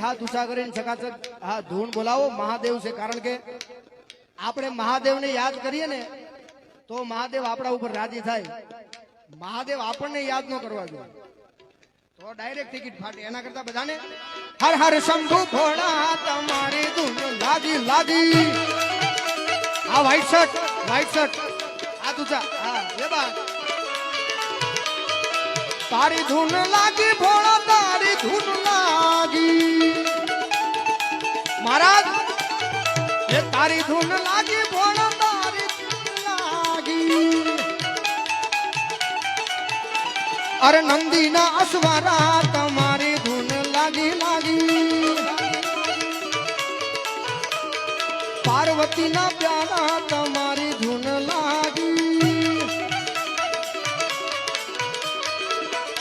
हाथ ऊंचा કરીને ચકાચક હા ધૂન બોલાવો મહાદેવ છે કારણ કે આપણે મહાદેવને યાદ કરીએ ને તો મહાદેવ આપણા ઉપર રાજી થાય મહાદેવ આપણને યાદ ન કરવા જોઈએ તો ડાયરેક્ટ ટિકિટ ફાટે એના કરતા બધાને હર હર શંભુ ભોળા તમારી ધૂન લાગી લાગી આ વ્હાઈટ શર્ટ હાથ ઊંચા હા એ બાત તારી ધૂન લાગી ભોળા તારી ધૂન લાગી મહારાજ એ તારી ધૂન લાગી ભોળા તારી ધૂન લાગી અરે નંદીના અસવારા તમારી ધૂન લાગી લાગી પાર્વતીના પ્યારા તમારી ધૂન લાગી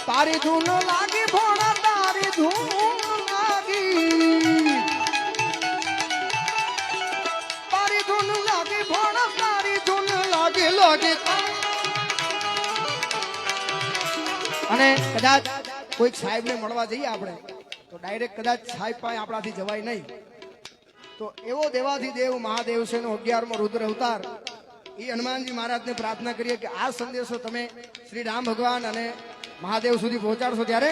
તારી ધૂન લાગી ભોળા તારી ધૂન લાગી તારી ધૂન લાગી ભોળા તારી ધૂન લાગી લાગી અને કદાચ કોઈક સાહેબને મળવા જઈએ આપણે તો ડાયરેક્ટ કદાચ સાહેબ પાસે આપણાથી જવાય નહીં તો એવો દેવાથી દેવ મહાદેવ છે નો 11મો રુદ્ર અવતાર એ હનુમાનજી મહારાજને પ્રાર્થના કરીએ કે આ સંદેશો તમે શ્રી રામ ભગવાન અને महादेव સુધી પહોંચાડશો ત્યારે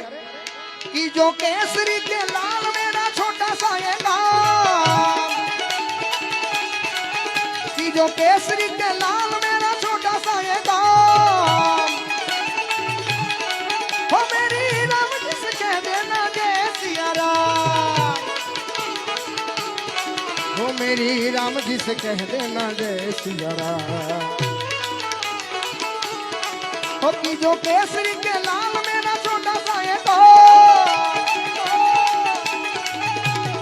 કી જો કેસરી કે લાલ મેરા છોટા સા ये गाँव કી જો કેસરી કે લાલ मेरा छोटा सा ये गाँव हो मेरी राम जिसे कह देना जय सिया राम हो मेरी राम जिसे कह देना जय सिया राम हो की जो केसरी के लाल मेरा छोटा सा ये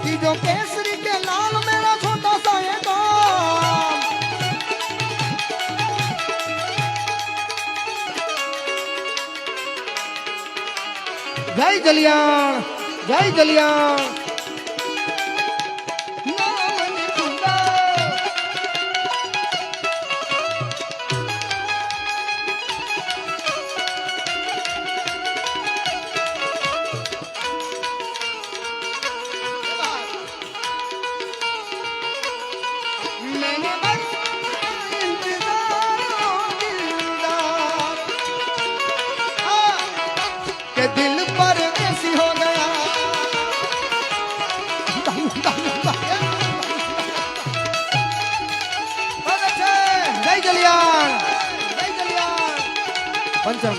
की जो केसरी के लाल मेरा छोटा सा ये जय जलियाण जय जलियाण दिल पर ऐसी हो गया जय जलियाण पंचम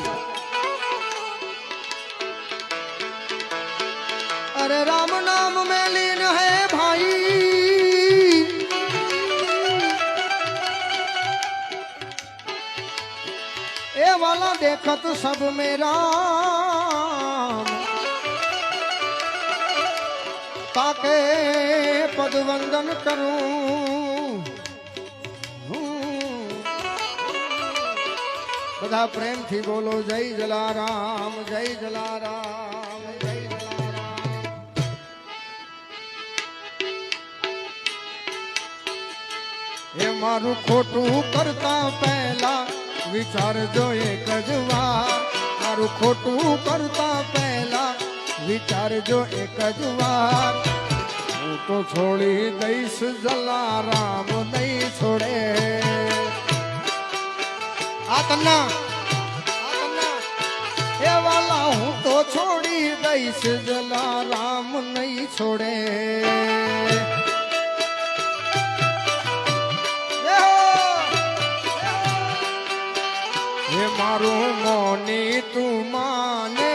अरे राम नाम में लीन है भाई ए वाला देखत सब मेरा ताके पद वंदन करूं બધા પ્રેમથી બોલો જય જલારામ જય જલારામ જય જલારામ એ મારું ખોટું કરતા પહેલા વિચારજો એક જ વાર મારું ખોટું કરતા પહેલા વિચારજો એક જ વાર હું તો છોડી દઈશ જલારામ નહીં છોડે આ તન્ના એ વાલા હું તો છોડી દઈશ જલારામ નહીં છોડે એ મારું મોની તું માને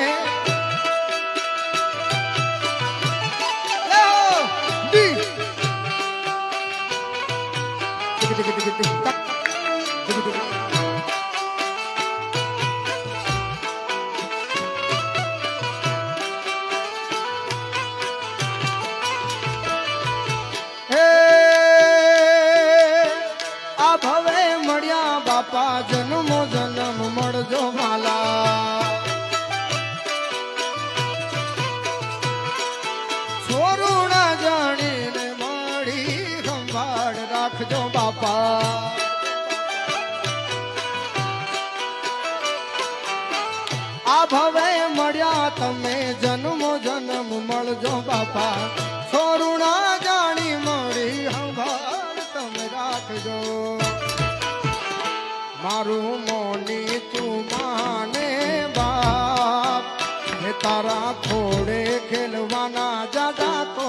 બાપા જન્મો જન્મ મળજો માલા છોરું ના જાણીને મળી સંભાળ રાખજો બાપા આ ભવે મળ્યા તમે જન્મો જન્મ મળ મળજો બાપા છોરુણા જાણી મળી સંભાળ તમે રાખજો મારું મોની તું માને બાપ હે તારા થોડે ખેલવાના જાદા તો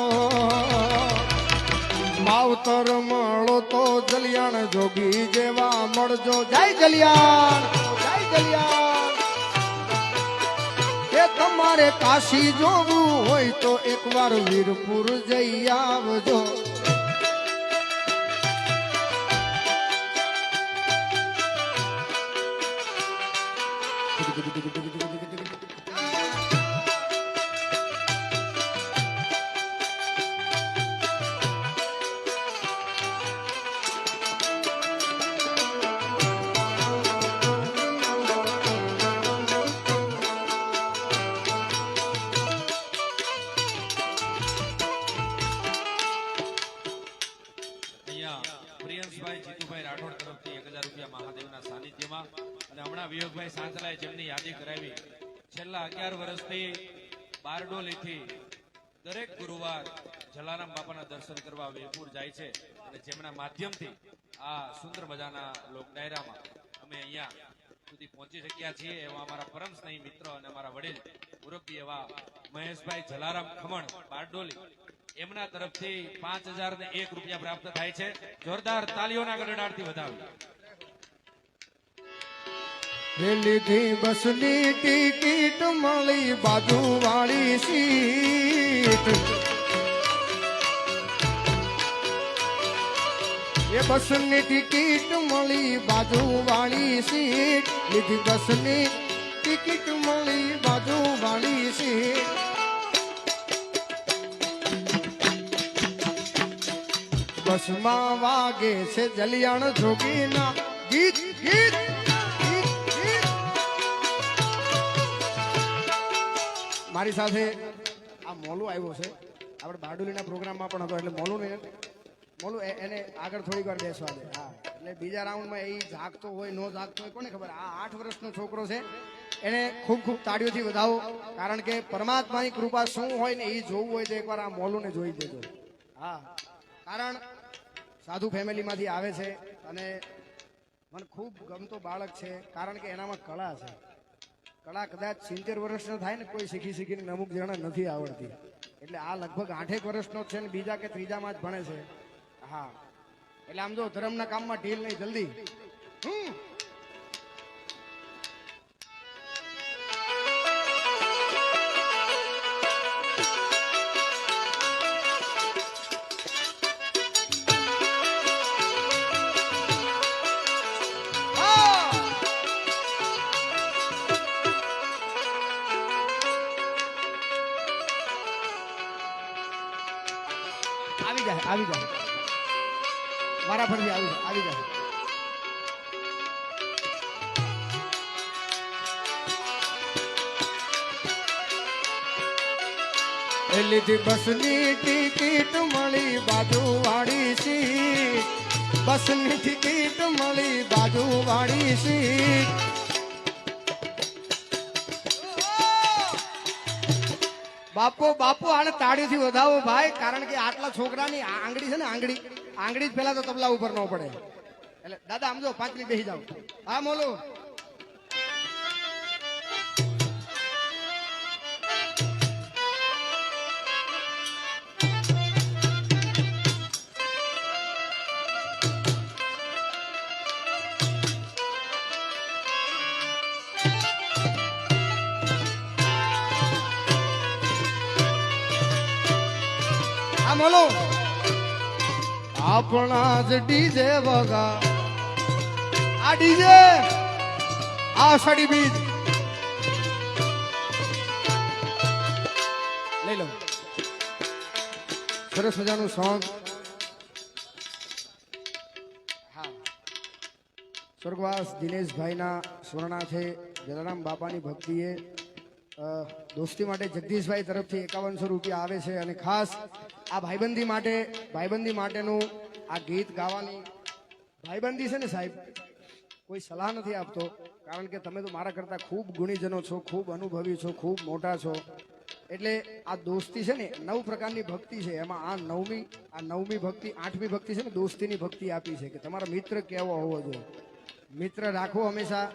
માવતર મળો તો જલિયાણ જોગી જેવા મળજો જય જલિયાણ જય જલિયાણ કે તમારે કાશી જોવું હોય તો એકવાર વીરપુર જઈ આવજો પ્રિયંશભાઈ જીતુભાઈ રાઠોડ તરફથી 1000 રૂપિયા મહાદેવના સાનિધ્યમાં અને હમણાં વિયોગભાઈ સાંતલાએ જેમની યાદી કરાવી છેલ્લા 11 વર્ષથી બારડોલીથી દરેક ગુરુવાર જલારામ બાપાના દર્શન કરવા વેપુર જાય છે અને જેમના માધ્યમથી આ સુંદર મજાના લોક ડાયરામાં અમે અહીંયા સુધી પહોંચી શક્યા છીએ એવા અમારા પરમ સ્નેહી મિત્ર અને અમારા વડીલ મુરબ્બી એવા મહેશભાઈ જલારામ ખમણ બારડોલી એમના તરફથી 5001 રૂપિયા પ્રાપ્ત થાય છે જોરદાર તાલીઓના ગડગડાટથી વધાવી રેલીથી બસની ટિકિટ મળી બાજુ વાળી સીટ એ બસની ટિકિટ મળી બાજુ વાળી સીટ લીધી બસની ટિકિટ મળી બાજુ વાળી સીટ બસમાં વાગે છે જલિયાણ જોગીના ગીત ગીત મારી સાથે આ મોલું આવ્યો છે આપણે બારડોલીના પ્રોગ્રામમાં પણ હતો એટલે મોલું એને આગળ થોડીક વાર બેસવા દે હા એટલે બીજા રાઉન્ડમાં એ જાગતો હોય નો જાગતો હોય કોને ખબર આ 8 વર્ષનો છોકરો છે એને ખૂબ ખૂબ તાળીઓથી વધાવો કારણ કે પરમાત્માની કૃપા શું હોય ને એ જોવું હોય તો એકવાર આ મોલુંને જોઈ દેજો હા કારણ સાધુ ફેમિલીમાંથી આવે છે અને મને ખૂબ ગમતો બાળક છે કારણ કે એનામાં કળા છે કળા કદાચ 70 વર્ષનો થાય ને કોઈ શીખીને અમુક જણા નથી આવડતી એટલે આ લગભગ 8 વર્ષનો છે ને બીજા કે ત્રીજામાં જ ભણે છે હા એટલે આમ જો ધર્મના કામમાં ઢીલ નહીં જલ્દી આવી જાય મારા ફરથી આવી જાય લીધી બસની ટિકિટ મળી બાજુ વાળી સીટ બસની ટિકિટ મળી બાજુ વાળી સીટ બાપુ આને તાળીથી વધાવો ભાઈ કારણ કે આટલા છોકરાની આંગળી છે ને આંગળી જ પેલા તો તબલા ઉપર ન પડે એટલે દાદા આમ જો 5 મિનિટ બેસી જાવ હા મોલો બોલો આપણા જ ડીજે વગા આ ડીજે આ સડી બીજ લઈ લો સરસ મજાનું સોંગ હા સ્વર્ગવાસ દિનેશભાઈના સ્વર્ણાર્થે જલારામ બાપાની ભક્તિએ દોસ્તી માટે જગદીશભાઈ તરફથી 5100 રૂપિયા આવે છે અને ખાસ આ ભાઈબંધી માટેનું આ ગીત ગાવાની ભાઈબંધી છે ને સાહેબ કોઈ સલાહ નથી આપતો કારણ કે તમે તો મારા કરતા ખૂબ ગુણીજનો છો ખૂબ અનુભવી છો ખૂબ મોટા છો એટલે આ દોસ્તી છે ને 9 પ્રકારની ભક્તિ છે. એમાં આ નવમી ભક્તિ, 8મી ભક્તિ છે ને દોસ્તીની ભક્તિ આપી છે કે તમારો મિત્ર કેવો હોવો જોઈએ. મિત્ર રાખવો હંમેશા.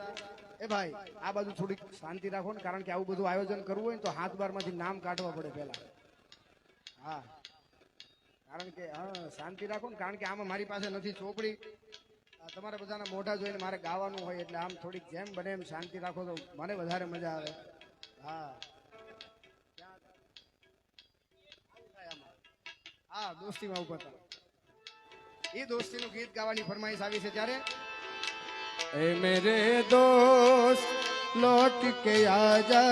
એ ભાઈ આ બાજુ થોડીક શાંતિ રાખો ને, કારણ કે આવું બધું આયોજન કરવું હોય ને તો હાથ બારમાંથી નામ કાઢવા પડે પહેલા. હા, કારણ કે હા શાંતિ રાખો ને, કારણ કે આમાં મારી પાસે નથી ચોપડી. તમારે બધાના મોઢા જોઈને મારે ગાવાનું હોય એટલે આમ થોડીક જેમ બને એમ શાંતિ રાખો તો મને વધારે મજા આવે. હા હા, દોસ્તીમાં ઉપર એ દોસ્તીનું ગીત ગાવાની ફરમાઈશ આવી છે ત્યારે ए मेरे दोस्त लौट के आजा,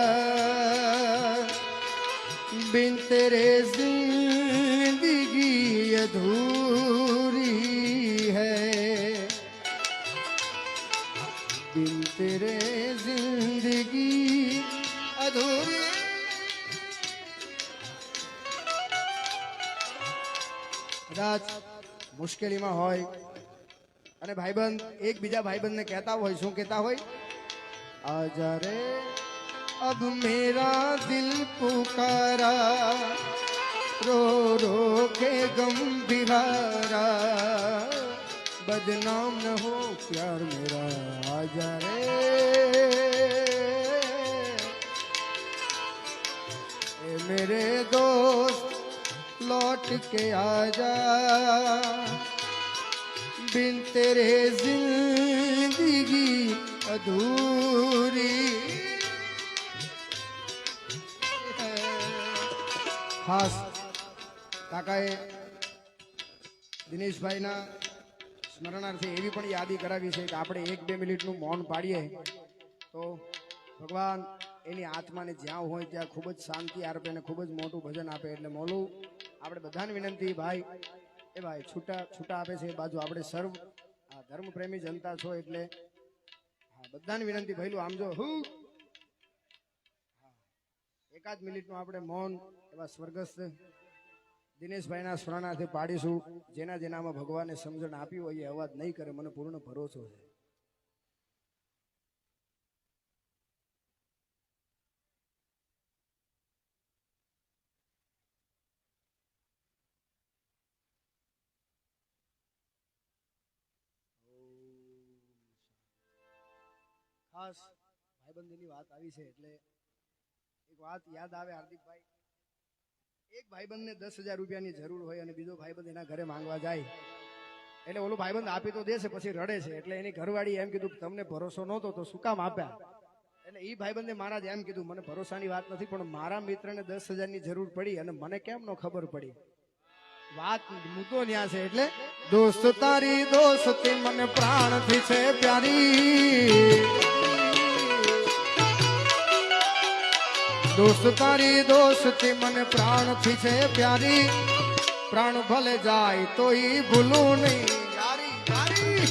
बिन तेरे जिंदगी अधूरी है, बिन तेरे जिंदगी अधूरी. કદાચ મુશ્કેલીમાં હોય અને ભાઈબંધ એકબીજા ભાઈબંધને કહેતા હોય, શું કહેતા હોય? આજા રે અબ મેરા દિલ પુકારા, રો રો કે ગમ બિહારા, બદનામ ન હો પ્યાર મેરા, આજા રે એ મેરે દોસ્ત लौट के आजा, बिन तेरे जिंदगी अधूरी. ખાસ કાકાએ દિનેશભાઈના સ્મરણાર્થે એવી પણ યાદી કરાવી છે કે આપણે 1-2 મિનિટનું મૌન પાડીએ તો ભગવાન એની આત્માને જ્યાં હોય ત્યાં ખૂબ જ શાંતિ આપે અને ખૂબ જ મોટું ભજન આપે. એટલે મોલું આપણે બધાને વિનંતી, ભાઈ એ ભાઈ છૂટા આપે છે એ બાજુ આપણે સર્વ ધર્મપ્રેમી જનતા છો એટલે બધાને વિનંતી, ભાઈલું આમ જો એકાદ મિનિટનું આપણે મૌન એવા સ્વર્ગસ્થ દિનેશભાઈના સ્મરણાર્થે પાડીશું. જેના જેનામાં ભગવાને સમજણ આપી હોય એ અવાજ નહીં કરે, મને પૂર્ણ ભરોસો છે. ખાસ ભાઈબંધની વાત આવી છે એટલે એક વાત યાદ આવે. હાર્દિકભાઈ, એક ભાઈબંધને 10,000 રૂપિયાની જરૂર હોય અને બીજો ભાઈબંધ એના ઘરે માંગવા જાય એટલે ઓલો ભાઈબંધ આપી તો દેશે, પછી રડે છે. એટલે એની ઘરવાળી એમ કીધું કે તમને ભરોસો નહોતો તો શું કામ આપ્યા? એટલે એ ભાઈબંધે મહારાજ એમ કીધું, મને ભરોસાની વાત નથી, પણ મારા મિત્રને 10,000ની જરૂર પડી અને મને કેમ ન ખબર પડી? વાત મુદ્દો ન્યા છે. એટલે દોસ્ત તારી દોસ્તી મને પ્રાણથી છે પ્યારી, દોસ્ત તારી દોસ્તી મને પ્રાણથી છે પ્યારી, પ્રાણ ભલે જાય તો ઈ ભૂલું નહીં યારી યારી.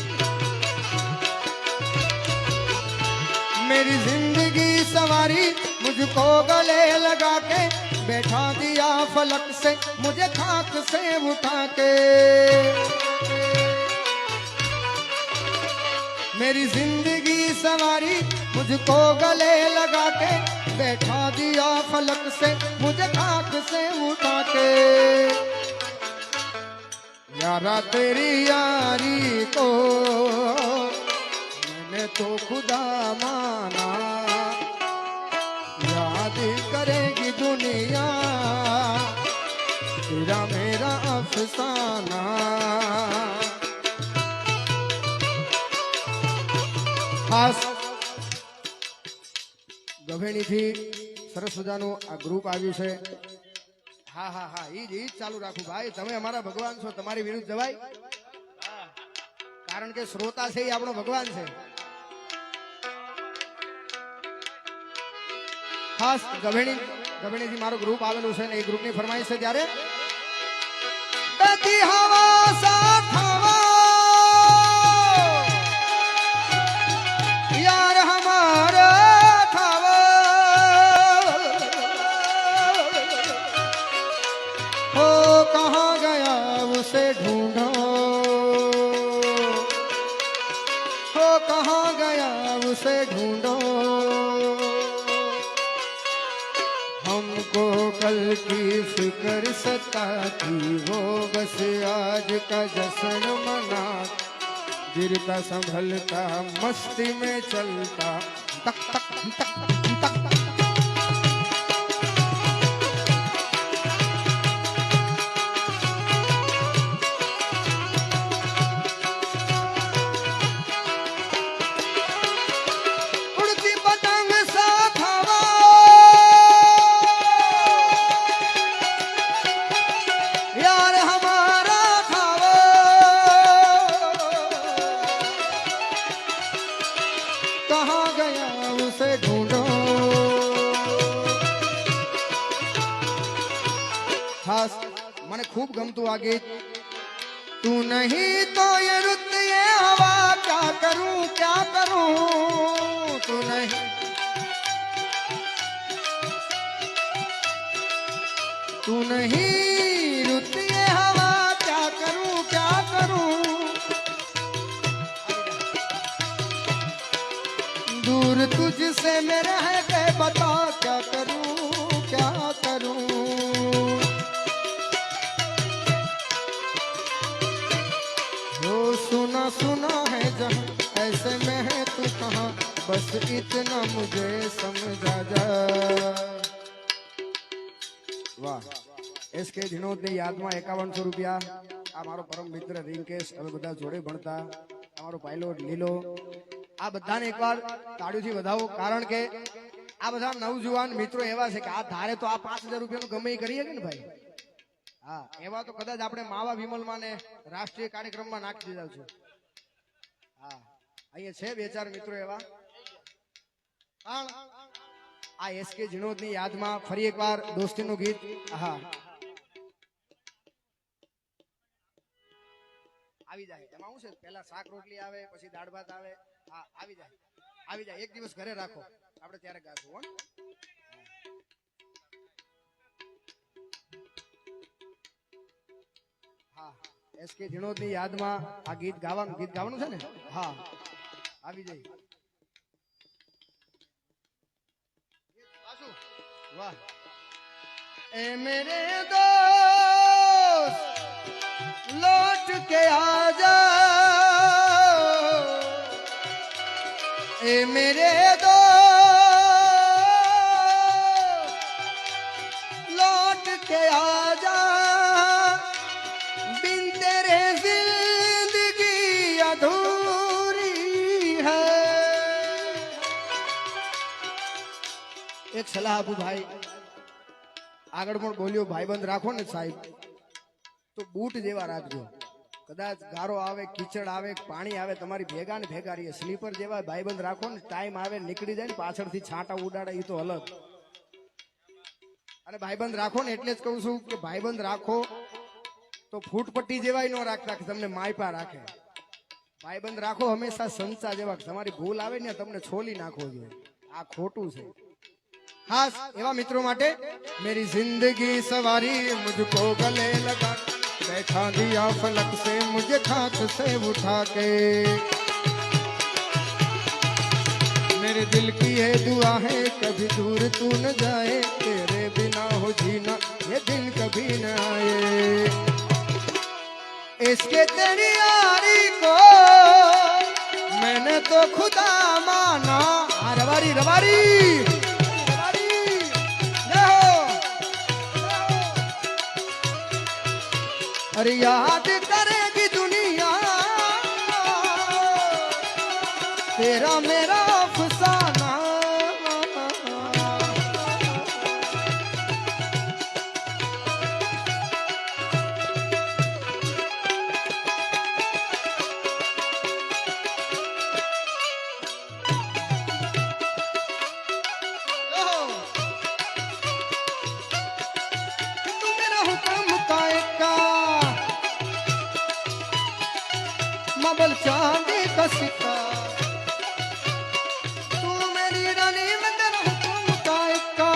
मेरी जिंदगी सवारी मुझको गले लगा के, बैठा दिया फलक से मुझे खाक से उठा के, मेरी जिंदगी सवारी मुझको गले लगा के, बैठा दिया फलक से मुझे खाक से उठा के. यारा तेरी यारी को मैंने तो खुदा माना, याद करेगी दुनिया तेरा मेरा अफसाना. ખાસ ગભેણીથી સરસ મજાનું આ ગ્રુપ આવ્યું છે. હા હા હા, ઈ જ ચાલુ રાખું ભાઈ. તમે અમારા ભગવાન છો, તમારી વિરુદ્ધ જવાય? કારણ કે શ્રોતા છે એ આપણો ભગવાન છે. ખાસ ગભેણીથી મારું ગ્રુપ આવેલું છે ને એ ગ્રુપની ફરમાઈશ છે ત્યારે બધી હવા સાથ यार हमारा थावा, हो कहाँ गया उसे ढूंढो, हो कहाँ गया उसे ढूंढो, हमको कल की फिक्र सताती हो, बस आज का जश्न मना, गिरता संभलता मस्ती में चलता, तक तक तक तक तक। उड़ती पतंग सा हवा, यार हमारा खावा, कहाँ गया उसे ढूंढो। खास મને ખૂબ ગમતું આ ગીત। तू नहीं तो ये रुत ये हवा, क्या करूं क्या करूं, तू नहीं तू नहीं रुत ये हवा, क्या करूं क्या करूं, दूर तुझसे मैं रह के बता क्या करूं क्या करूं। जो सुना सुना है जहाँ, ऐसे में है तू कहाँ, बस इतना मुझे समझा जा। વાહ, એસ કે વિનોદની યાદમાં 5100 રૂપિયા આ મારો પરમ મિત્ર રિંકેશ, અમે બધા જોડે ભણતા, અમારો પાયલોટ લીલો, આ બધાને એકવાર તાળીઓથી વધાવો, કારણ કે આ બધા નવજુવાન મિત્રો એવા છે કે આ ધારે તો આ 5000 રૂપિયાનું ગમે એ કરી શકે ને ભાઈ। હા, એવા તો કદાચ આપણે માવા વિમલમાં ને રાષ્ટ્રીય કાર્યક્રમમાં નાખી દીધા છે। હા, અહીંયા છે બે ચાર મિત્રો એવા। આ એસ કે વિનોદની યાદમાં ફરી એકવાર દોસ્તીનું ગીત। હા, આવી જાય, એમાં શું છે, પહેલા શાક રોટલી આવે, પછી દાળ ભાત આવે। હા, આવી જાય, એક દિવસ ઘરે રાખો, આપણે ત્યારે ગાશું હો। હા, એસ કે વિનોદની યાદમાં આ ગીત ગાવાનું છે ને। હા, આવી જાય। वाह, ए मेरे दोस्त लौट के आजा, ए मेरे दोस्त लौट के आजा, बिन तेरे जिंदगी अधूरी है। एक सलाह આપું ભાઈ, આગળ પણ બોલ્યો, ભાઈબંધ રાખો ને સાહેબ તો બૂટ જેવા રાખજો। કદાચ ગારો આવે, કીચડ આવે, પાણી આવે, તમારી ભેગા ને ભેગા રહીએ। સ્લીપર જેવા ભાઈબંધ રાખો ને, ટાઈમ આવે નીકળી જાય ને, પાછળથી છાંટા ઉડાડે એ તો અલગ। અને ભાઈબંધ રાખો ને એટલે જ કહું છું કે ભાઈબંધ રાખો તો ફૂટપટ્ટી જેવાય ન રાખતા કે તમને માયપા રાખે। ભાઈબંધ રાખો હંમેશા સંચા જેવા, તમારી ભૂલ આવે ને તમને છોલી નાખવો જોઈએ, આ ખોટું છે। खास एवं मित्रों माटे, मेरी जिंदगी सवारी मुझको गले लगा, बैठा दिया फलक से मुझे खाक से उठा के, मेरे दिल की ये दुआ है कभी दूर तू न जाए, तेरे बिना हो जीना ये दिन कभी न आए। इसके तेरी यारी को मैंने तो खुदा माना। रवारी रवारी अरे याद करेगी दुनिया तेरा मेरा अफसाना। तू मेरा हुक्म का मबल चांदी का सिक्का, तू मेरी रानी में तेरा हुक्म का इक्का।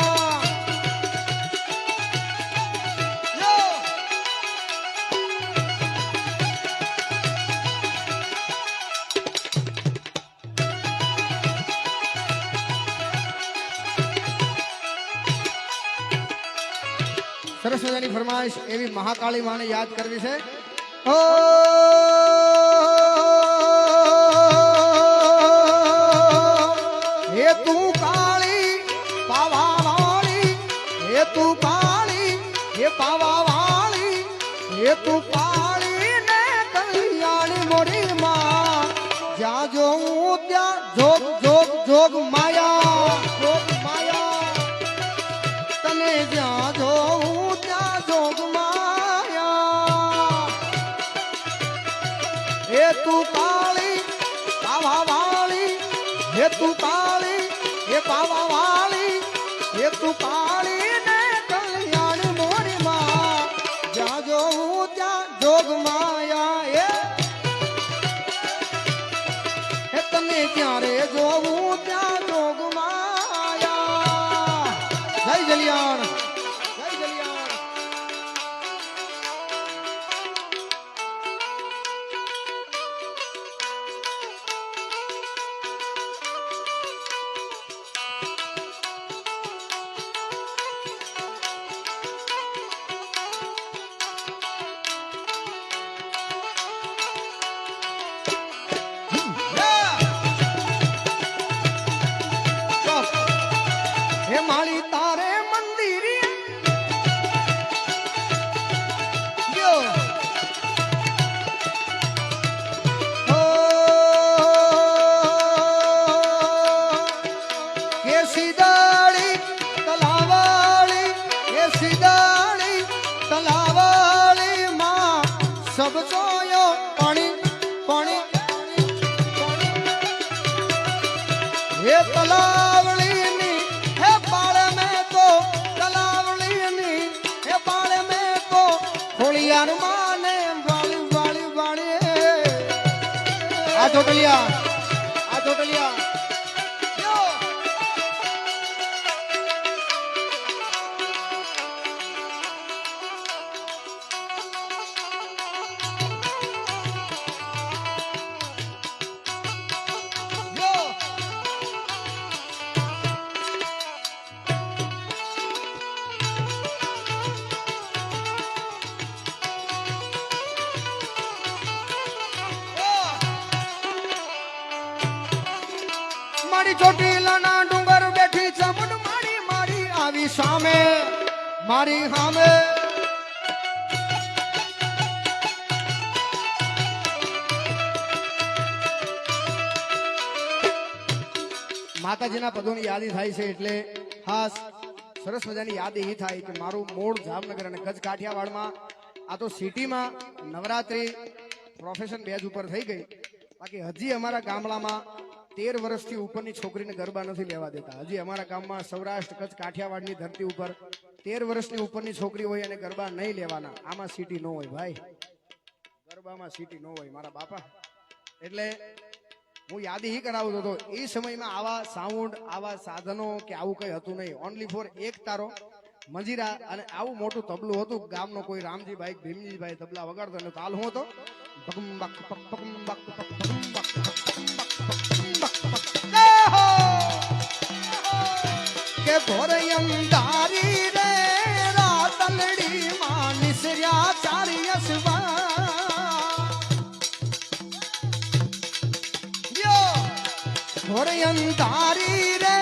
સરસ મજાની ફરમાઈશ એવી મહાકાળી માને યાદ કરવી છે. ઓ હે તું કાળી પાવા વાળી, હે તું કાળી હે પાવા વાળી, હે તું કાળી ને કલ્યાણી મોરી માં, જ્યાં જોઉં ત્યાં જોગ જોગ જોગ માયા, જોગ માયા, તને જ્યાં જોઉં ત્યાં જોગ માયા. હે તું કાળી પાવા વાળી, હે તું કાળી હે પાવા વાળી, હે તું કાળી ને કલ્યાણ મોરી માં, જ્યાં જોઉં ત્યાં જોગ માયા. હે તને ક્યારે જોઉં ત્યાં જોગ માયા. જય જલિયાણ, જય જલિયાણ. હે માળી તારે મંદિર યો કે સીધાડી તલાવાળી, કે સીધાડી તલાવાળી માં સબ જોયો પાણી પાણી હે તલાવળી ની હે પાળ મેં તો તલાવળી ની હે પાળ મેં તો ખોળિયાર માને વાળી વાળી વાળી. આ ચોટલિયા, આ ચોટલિયા યો. યો. મારી ચોટીલાના ડુંગર બેઠી ચમડ મારી મારી આવી સામે, મારી સામે. માતાજીના પદોની યાદી થાય છે એટલે ખાસ સરસ મજાની યાદી એ થાય કે મારું મૂળ જામનગર અને કચ્છ કાઠિયાવાડમાં, આ તો સિટીમાં નવરાત્રી પ્રોફેશન બેઝ ઉપર થઈ ગઈ. બાકી હજી અમારા ગામડામાં 13 વર્ષથી ઉપરની છોકરીને ગરબા નથી લેવા દેતા. હજી અમારા ગામમાં સૌરાષ્ટ્ર કચ્છ કાઠિયાવાડની ધરતી ઉપર 13 વર્ષની ઉપરની છોકરી હોય અને ગરબા નહીં લેવાના. આમાં સિટી ન હોય ભાઈ, ગરબામાં સિટી ન હોય મારા બાપા. એટલે હું યાદી ઈ કરાવતો હતો એ સમયમાં આવા સાઉન્ડ, આવા સાધનો કે આવું કઈ હતું નહીં. ઓનલી ફોર એક તારો મંજીરા અને આવું મોટું તબલું હતું. ગામનો કોઈ રામજીભાઈ ભીમજીભાઈ તબલા વગાડતો અને તાલ હું હતો કે ભોરયંદારી રે રાતલડી માં નિસર્યા ચારી અસવા યો. ભોરયંદારી રે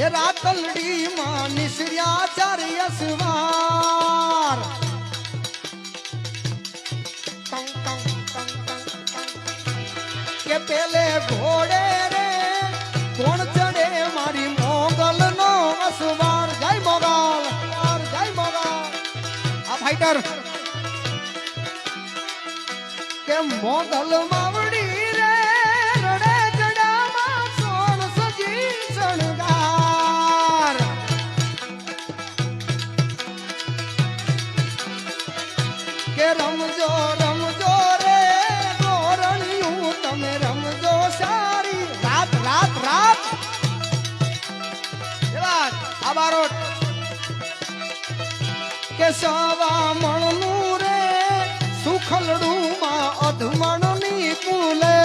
એ રાતલડી માં નિસર્યા ચારી અસવાર. કે પેલે ઘોડે રે કોણ ચડે મારી મોગલ નો અસવાર. જય મોગલ, જય મોગલ. આ ફાઈટર કે મોગલ માવડી રે રડે જડામાં સોન સજી શણગાર. કે રમજો રમજો રે ગોરણિયું તમે રમજો સારી રાત રાત રાત. આ બારોટ કે સવા મણનું રે સુખલડું માં અધમણની કુલે.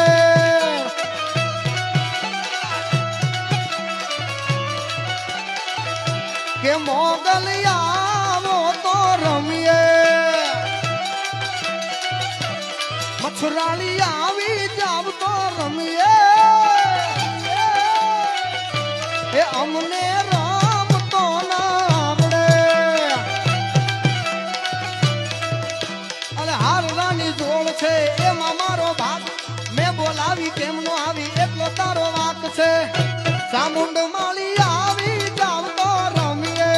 કે મોગલ આવો તો મછરાળી આવી જાવ તો રમીએ એ અમને રામ તો ના આવડે અને હારવાની જોડ છે એમાં મારો ભાગ મેં બોલાવી કેમ નો આવી એટલો તારો વાક છે ચામુંડ માળી આવી જાવ તો રમીએ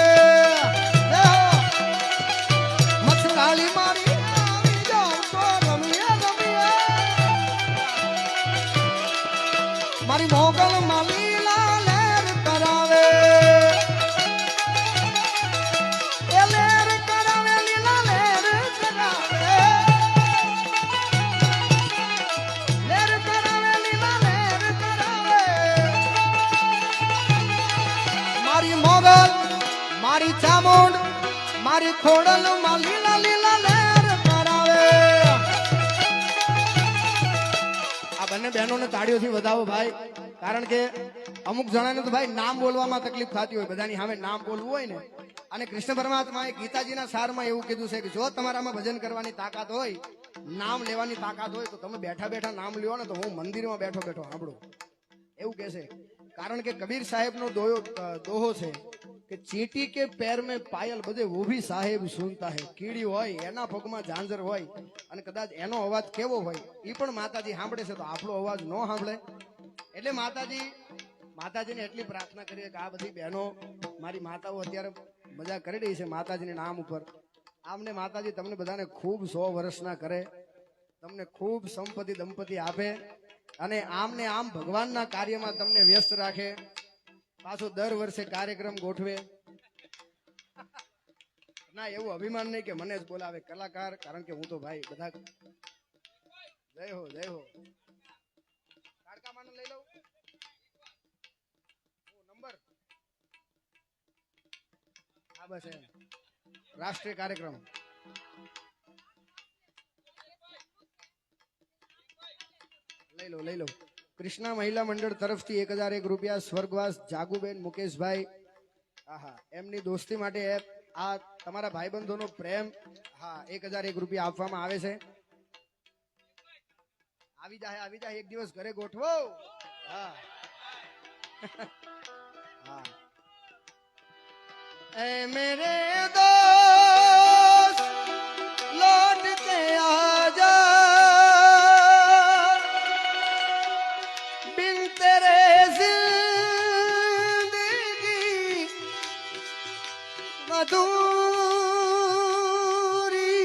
મછરાળી મારી આવી જાવ તો રમીએ મારી મોગલ માલી લાલેર કરાવે એ લેર કરાવે લીલા લેર કરાવે લેર કરાવે લીલા લેર કરાવે મારી મોગલ મારી ચામુંડ મારી ખોડલ માં લીલા લીલા લેર કરાવે આ બંને બહેનોને તાળીઓથી વધાવો ભાઈ કારણ કે અમુક જણાને તો ભાઈ નામ બોલવામાં તકલીફ થતી હોય બધાની સામે નામ બોલવું હોય ને અને કૃષ્ણ પરમાત્માએ ગીતાજીના સારમાં એવું કીધું છે કે જો તમારામાં ભજન કરવાની તાકાત હોય નામ લેવાની તાકાત હોય તો તમે બેઠા બેઠા નામ લ્યો ને તો હું મંદિરમાં બેઠો બેઠો સાંભળું એવું કહેશે કારણ કે કબીર સાહેબનો દોહો છે કે ચીંટી કે પેર મેં પાયલ બધે वो भी સાહેબ સુનતા હે કીડી હોય એના પગમાં ઝાંઝર હોય અને કદાચ એનો અવાજ કેવો હોય એ પણ માતાજી સાંભળે છે તો આપણો અવાજ ન સાંભળે એટલે માતાજીને એટલી પ્રાર્થના કરીએ કે આ બધી બહેનો મારી માતાઓ અત્યારે મજા કરી રહી છે માતાજીના નામ ઉપર આમને માતાજી તમને બધાને ખૂબ 100 વર્ષના કરે તમને ખૂબ સંપત્તિ દંપતિ આપે અને આમને આમ ભગવાનના કાર્યમાં તમને વ્યસ્ત રાખે પાછો દર વર્ષે કાર્યક્રમ ગોઠવે ના એવું અભિમાન નહીં કે મને જ બોલાવે કલાકાર કારણ કે હું તો ભાઈ બધા જય હો કાડકામાને લઈ લઉં નંબર હા બસ એમ રાષ્ટ્રીય કાર્યક્રમ લઈ લો કૃષ્ણા મહિલા મંડળ તરફથી 1001 રૂપિયા સ્વર્ગવાસ જાગુબેન મુકેશભાઈ આહા એમની દોસ્તી માટે આ તમારા ભાઈબંધોનો પ્રેમ હા 1001 રૂપિયા આપવામાં આવે છે આવી જાય એક દિવસ ઘરે ગોઠવો હા હા એ મેરે દોસ્ત લौट के आजा बिन तेरे जिंदगी अधूरी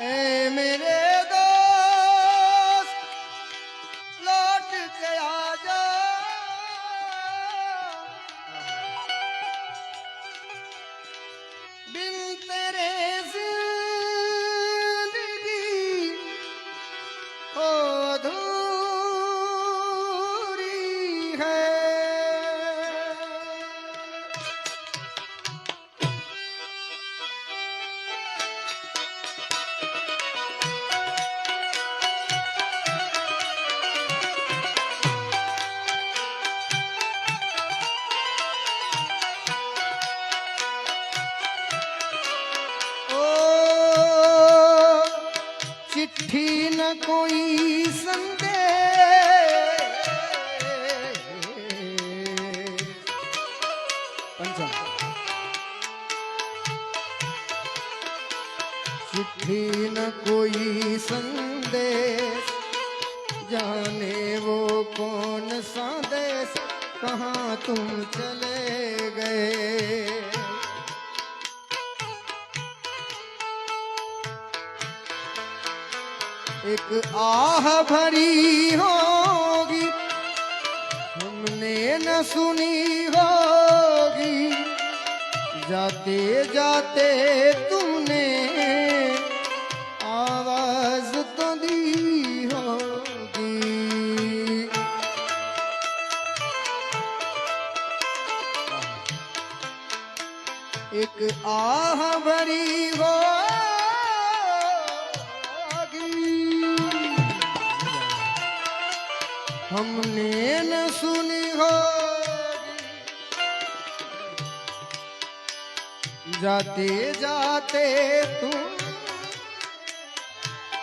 ए मेरे दोस्त लौट के आजा बिन तेरे जिंदगी हो अधूरी है चिट्ठी न कोई संदेश पंचम चिट्ठी न कोई संदेश जाने वो कौन सा देश कहाँ तुम चले गए एक आह भरी होगी हमने न सुनी होगी जाते जाते तुमने आवाज तो दी होगी एक आह भरी हमने न सुनी होगी जाते जाते तू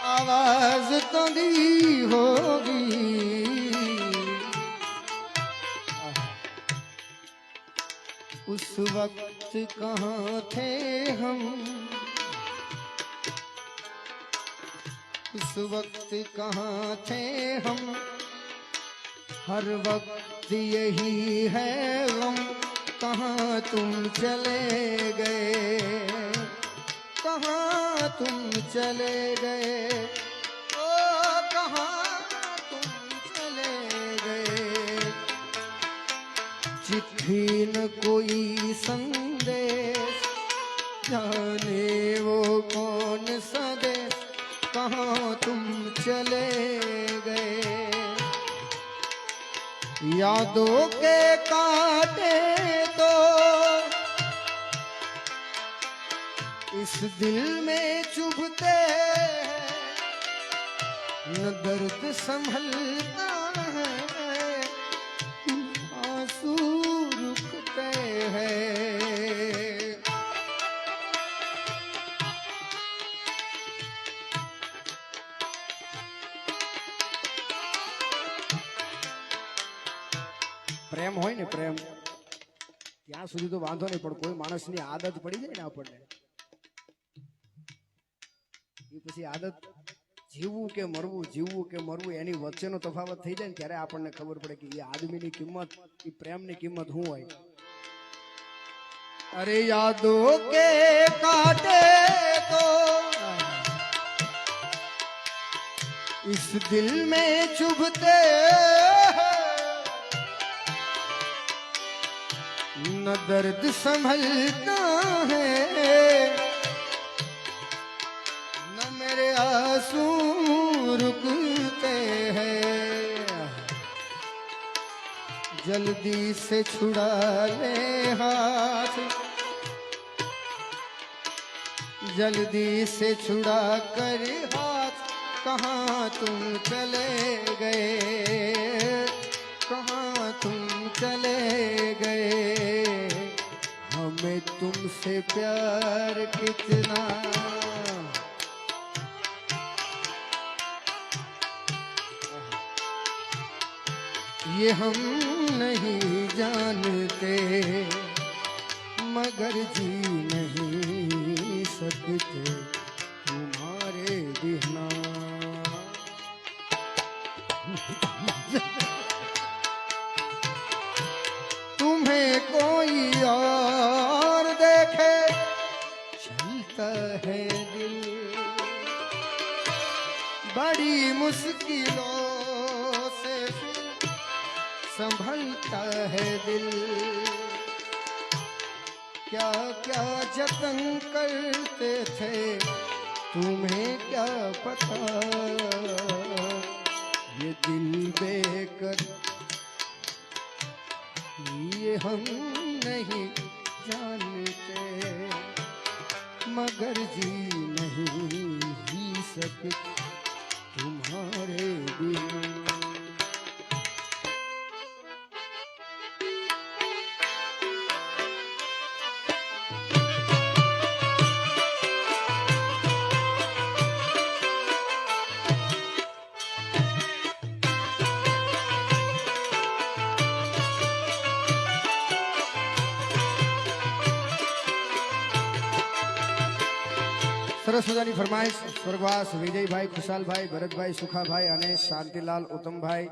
आवाज तो दी होगी। उस वक्त कहाँ थे हम, उस वक्त कहाँ थे हम, हर वक्त यही है गम, कहाँ तुम चले गए, कहाँ तुम चले गए, ओ कहाँ तुम चले गए। चिट्ठी न कोई संदेश, जाने वो कौन सा देश, कहाँ तुम चले गए। यादों के कांटे तो इस दिल में चुभते हैं, न दर्द संभलता है, आंसू रुकते हैं। પ્રેમ હોય ને પ્રેમ ત્યાં સુધી તો વાંધો નહીં, પણ કોઈ માણસની આદત પડી જાય ને આપણને, એ પછી આદત જીવવું કે મરવું, જીવવું કે મરવું એની વચ્ચેનો તફાવત થઈ જાય ને ત્યારે આપણને ખબર પડે કે એ આદમીની કિંમત, એ પ્રેમની કિંમત શું હોય। અરે યાદો કે કાંટે તો इस दिल में चुभते हैं, न दर्द संभलता है, न मेरे आंसू रुकते हैं। जल्दी से छुड़ा ले हाथ, जल्दी से छुड़ा कर हाथ, कहाँ तुम चले गए, कहाँ तुम चले गए। हमें तुमसे प्यार कितना, ये हम नहीं जानते, मगर जी नहीं सकते तुम्हारे बिना। तुम्हें कोई और देखे चलता है दिल, बड़ी मुश्किलों से संभलता है दिल। क्या क्या जतन करते थे तुम्हें क्या पता, ये दिल बेकर ये हम नहीं जानते, मगर जी नहीं जी सकते तुम्हारे बिना। સરસ મજાની ફરમાઈશ સ્વર્ગવાસ વિજયભાઈ, ખુશાલભાઈ, ભરતભાઈ, સુખાભાઈ અને શાંતિલાલ ઉત્તમભાઈ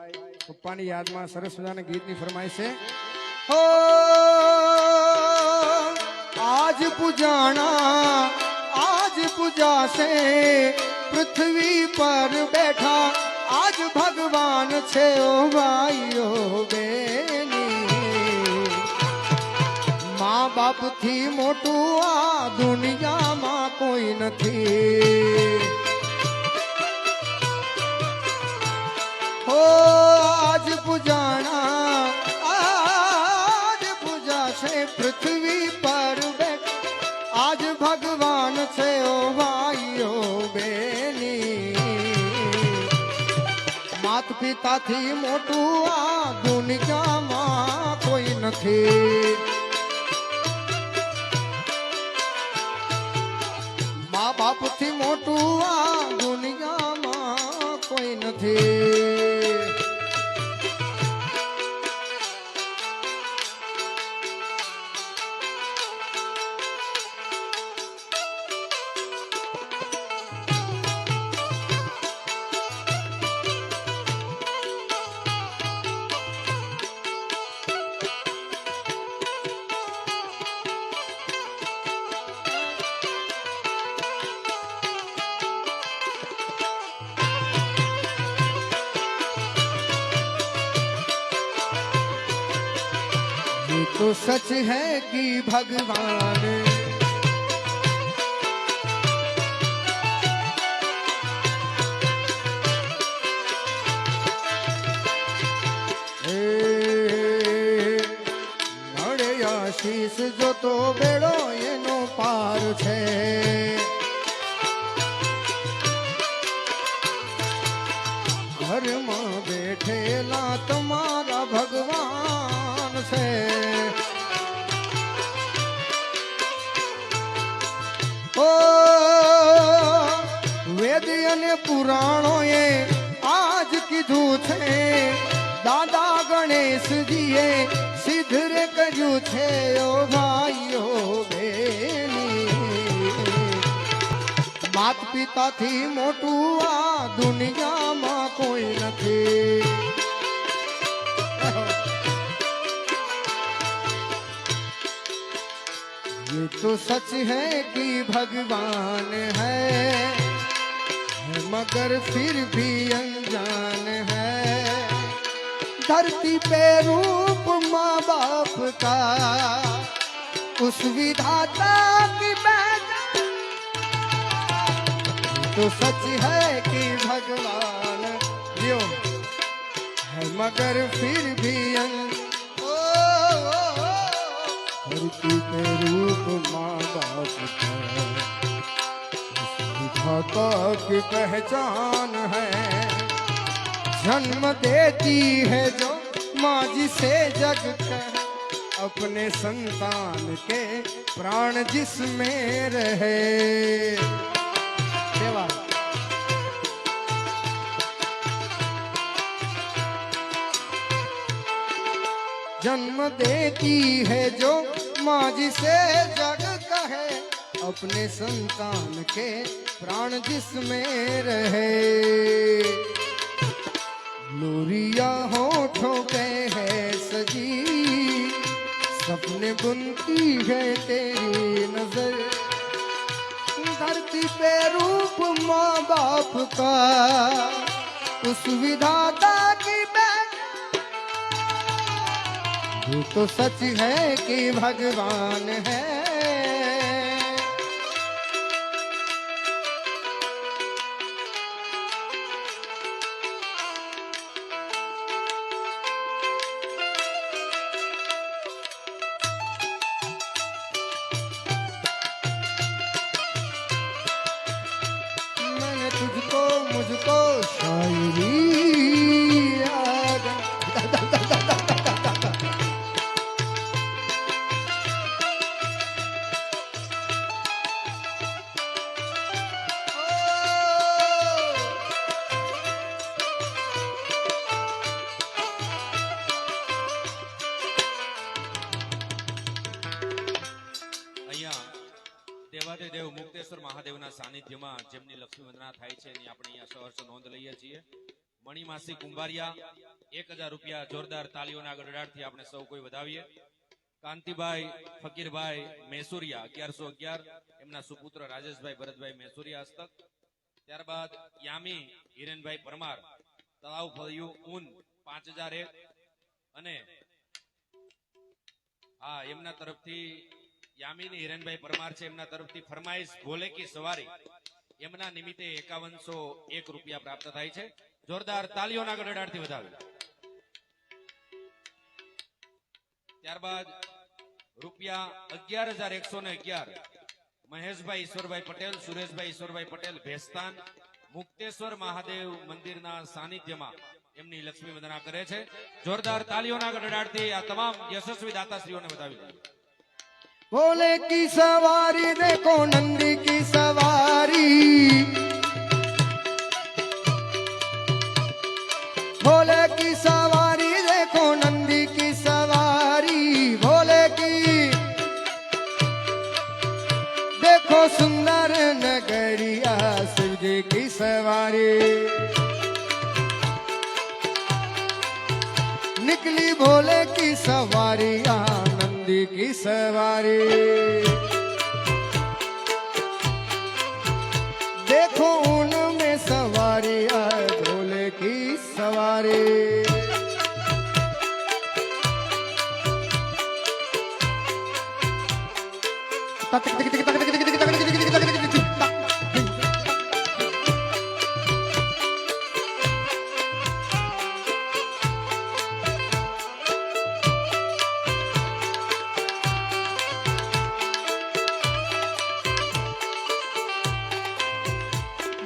પપ્પાની યાદમાં સરસ મજાના ગીતની ફરમાઈશ છે। हो आज पुजाना, आज पूजा से पृथ्वी पर बैठा, आज भगवान छे ओ भाईओ बेनी। माँ बाप थी मोटू आ दुनिया माँ कोई नथी। हो आज पुजाना, आज पूजा से पृथ्वी पर बैठ, आज भगवान छे ओ भाईओ बेनी। मात पिता थी मोटू आ दुनिया माँ कोई नथी। નથી. ये तो सच है कि भगवान મળે આશીષ જો તો બેડો એનો પાર છે. ઘરમાં બેઠેલા તમારા ભગવાન છે. ઓ વેદ અને પુરાણોએ આજ કીધું છે, દાદા ગણેશજીએ સિદ્ધ રે કર્યું છે. ઓ ભાઈઓ બેની માત પિતાથી મોટું આ દુનિયામાં કોઈ નથી. ये तो सच है कि भगवान है मगर फिर भी अनजान है. धरती पे रूप माँ बाप का उस विधाता की पहचान. तो सच है कि भगवान जो है मगर फिर भी धरती पे रूप माँ बाप का उस विधाता की पहचान है. जन्म देती है जो माँ जिसे जग कहे, अपने संतान के प्राण जिसमें रहे. देवा जन्म देती है जो माँ जिसे जग कहे, अपने संतान के प्राण जिसमें रहे. लोरिया होठों पे है सजी, सपने बुनती है तेरी नजर. धरती पे रूप माँ बाप का उस विधाता की ये तो सच है कि भगवान है. मैंने तुझको मुझको शायरी દેવાદેવ મુક્તેશ્વર મહાદેવના સાનિધ્યમાં જેમની લક્ષ્મી વંદના થાય છે એની આપણે અહીંયા સહર્ષ નોંધ લઈએ છીએ. મણિમાસી કુંભારિયા 1000 રૂપિયા જોરદાર તાલીઓના ગડગડાટથી આપણે સૌ કોઈ વધાવીએ. કાંતિભાઈ ફકીરભાઈ મેસુરિયા 1111, એમના સુપુત્ર રાજેશભાઈ ભરતભાઈ મેસુરિયા હસ્તક. ત્યારબાદ યામી હિરેનભાઈ પરમાર તળાવ ફળિયું ઊન 5001, અને હા એમના તરફથી યામીની હિરેનભાઈ પરમાર છે, એમના તરફથી ફરમાઈશ ભોલે કી સવારી, એમના નિમિત્તે 5101 રૂપિયા પ્રાપ્ત થાય છે. જોરદાર તાલીઓના ગડગડાટથી વધાવે. ત્યારબાદ રૂપિયા 11111 મહેશભાઈ ઈશ્વરભાઈ પટેલ, સુરેશભાઈ ઈશ્વરભાઈ પટેલ ભેસ્તાન મુક્તેશ્વર મહાદેવ મંદિરના સાનિધ્યમાં એમની લક્ષ્મી વંદના કરે છે. જોરદાર તાલીઓના ગડગડાટથી આ તમામ યશસ્વી દાતાશ્રીઓને વધાવી દઈએ. भोले की सवारी देखो नंदी की सवारी, भोले की सवारी देखो नंदी की सवारी भोले की देखो सुंदर नगरिया शिव जी की सवारी निकली भोले की सवारियां नंदी की सवारी देखो उनमें सवारियां भोले की सवारी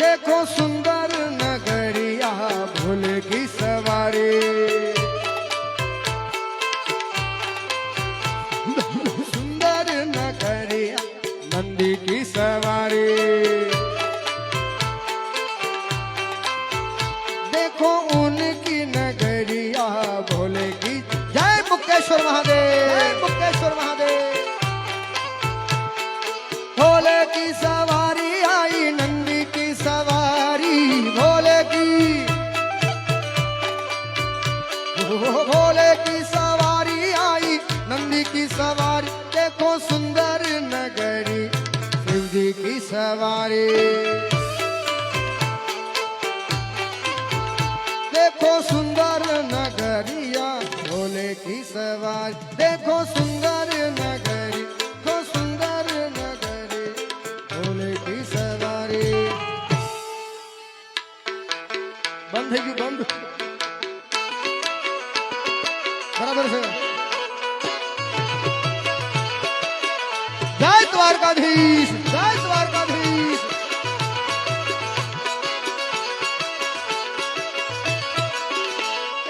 देखो सुंदर नगरिया भोले की सवारी सुंदर नगरिया नंदी की सवारी देखो उनकी नगरिया भोले की जय मुक्तेश्वर महादेव जय मुक्तेश्वर महादेव भोले की सवारी आई नंदी की सवारी भोले की भोले की सवारी आई नंदी की सवारी देखो सुंदर नगरी शिव जी की सवारी देखो सुंदर नगरिया भोले की सवारी देखो सुंदर नगरी देखो सुंदर नगरी भोले की सवारी बंद है कि बंद बराबर से जय द्वारकाधीश जय द्वारकाधीश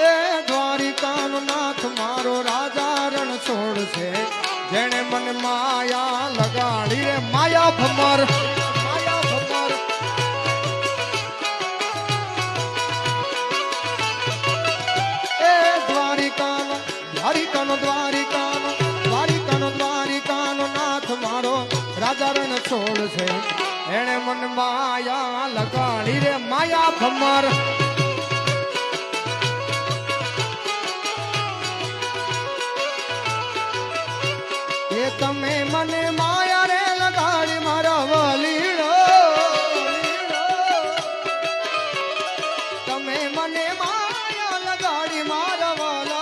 ए द्वारिकानो नाथ मारो राजा रण छोड़ से जेने मन माया लगाड़ी रे माया भमर माया भमर ए द्वारिकानो द्वारिकानो द्वारिकानो द्वारिकानो द्वारिकानो नाथ मारो राजा रण छोड़ से एने मन माया लगाड़ी रे माया भमर ये तमे मने माया रे लगाड़ी मारा वालीड़ो तमे मने माया लगाड़ी मारा वाला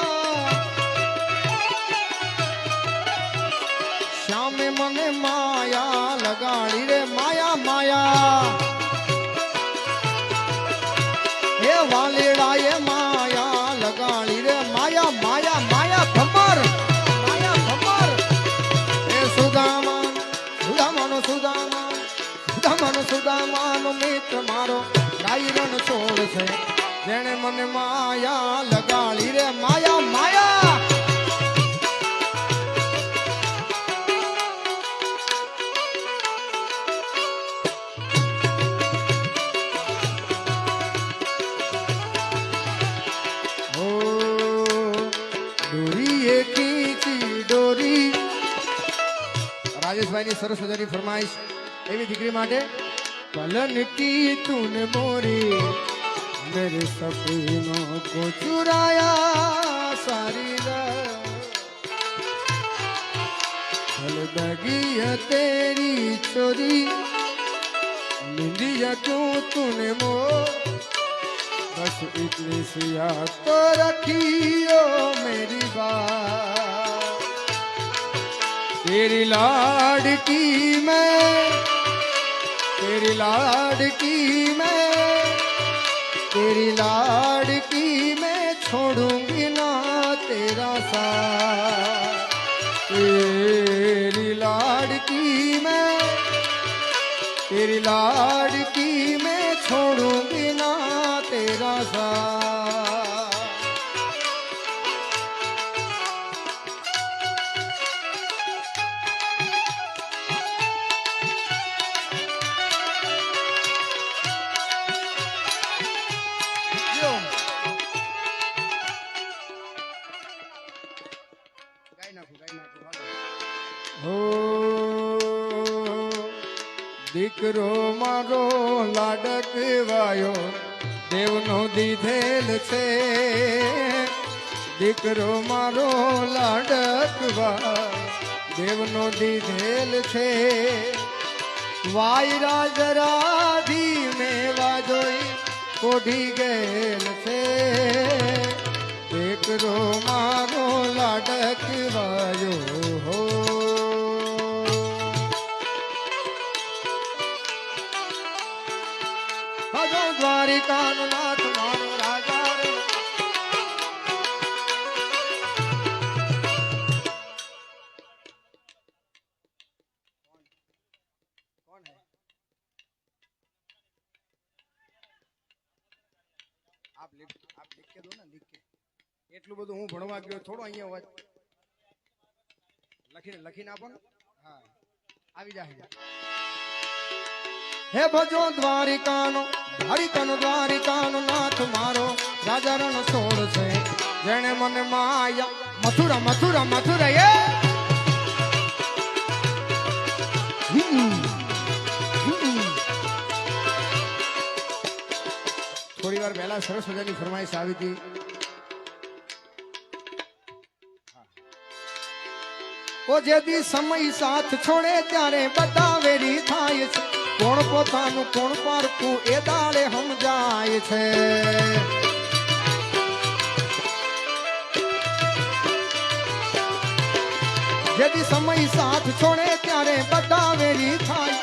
श्याम मने माया लगाड़ी रे माया माया ये वालीड़ा ये माया लगाड़ी रे माया माया माया भमर माया भमर सुदामा सुदामानो सुदामा सुदामानो सुदामानो मित्र मारो गाई रण छोड़ से जेने मन माया लगाड़ी रे माया माया ओ डोरी ये खींची डोरी રાજેશભાઈની સરસ મજાની ફરમાઈશ એવી દીકરી માટે પલન की तूने मोरी मेरे सपनों को चुराया सारी रात दगी है तेरी चोरी निंदिया क्यों तूने मोर बस इतनी सी याद तो रखियो मेरी बात तेरी लाडकी मैं तेरी लाडकी मैं तेरी लाडकी मैं छोड़ूंगी ना तेरा साथ तेरी लाडकी मैं तेरी लाडकी मैं छोड़ूंगी ना तेरा साथ હો દીકરો મારો લાડકવાયો દેવનો દીધેલ છે, દીકરો મારો લાડકવાયો દેવનો દીધેલ છે, વાયરા જરા ધીમે વાજોઈ કોઢી ગયેલ છે, દીકરો મારો લાડકવાયો હો ભજો દ્વારિકાનો નાથ મારો રાજા રે. કોણ હે? આપ लिख के दो ना, लिख के. એટલું બધું હું ભણવા ગયો થોડો અહીંયા વાત લખીને આપો ને. હા આવી જાય. હે ભજો દ્વારિકાનો નાથ મારો રાજા રણ છોડ છે, જેણે મને માયા મથુરા મથુરા મથુરા એ થોડી વાર પહેલા સરસ મજાની ફરમાઈશ આવી હતી. ઓ જેથી સમય સાથ છોડે ત્યારે બધા વેરી થાય છે, કોણ પોતાનું કોણ પારખું એ દાડે સમજાય છે. જેથી સમય સાથ છોડે ત્યારે બધા વેરી થાય,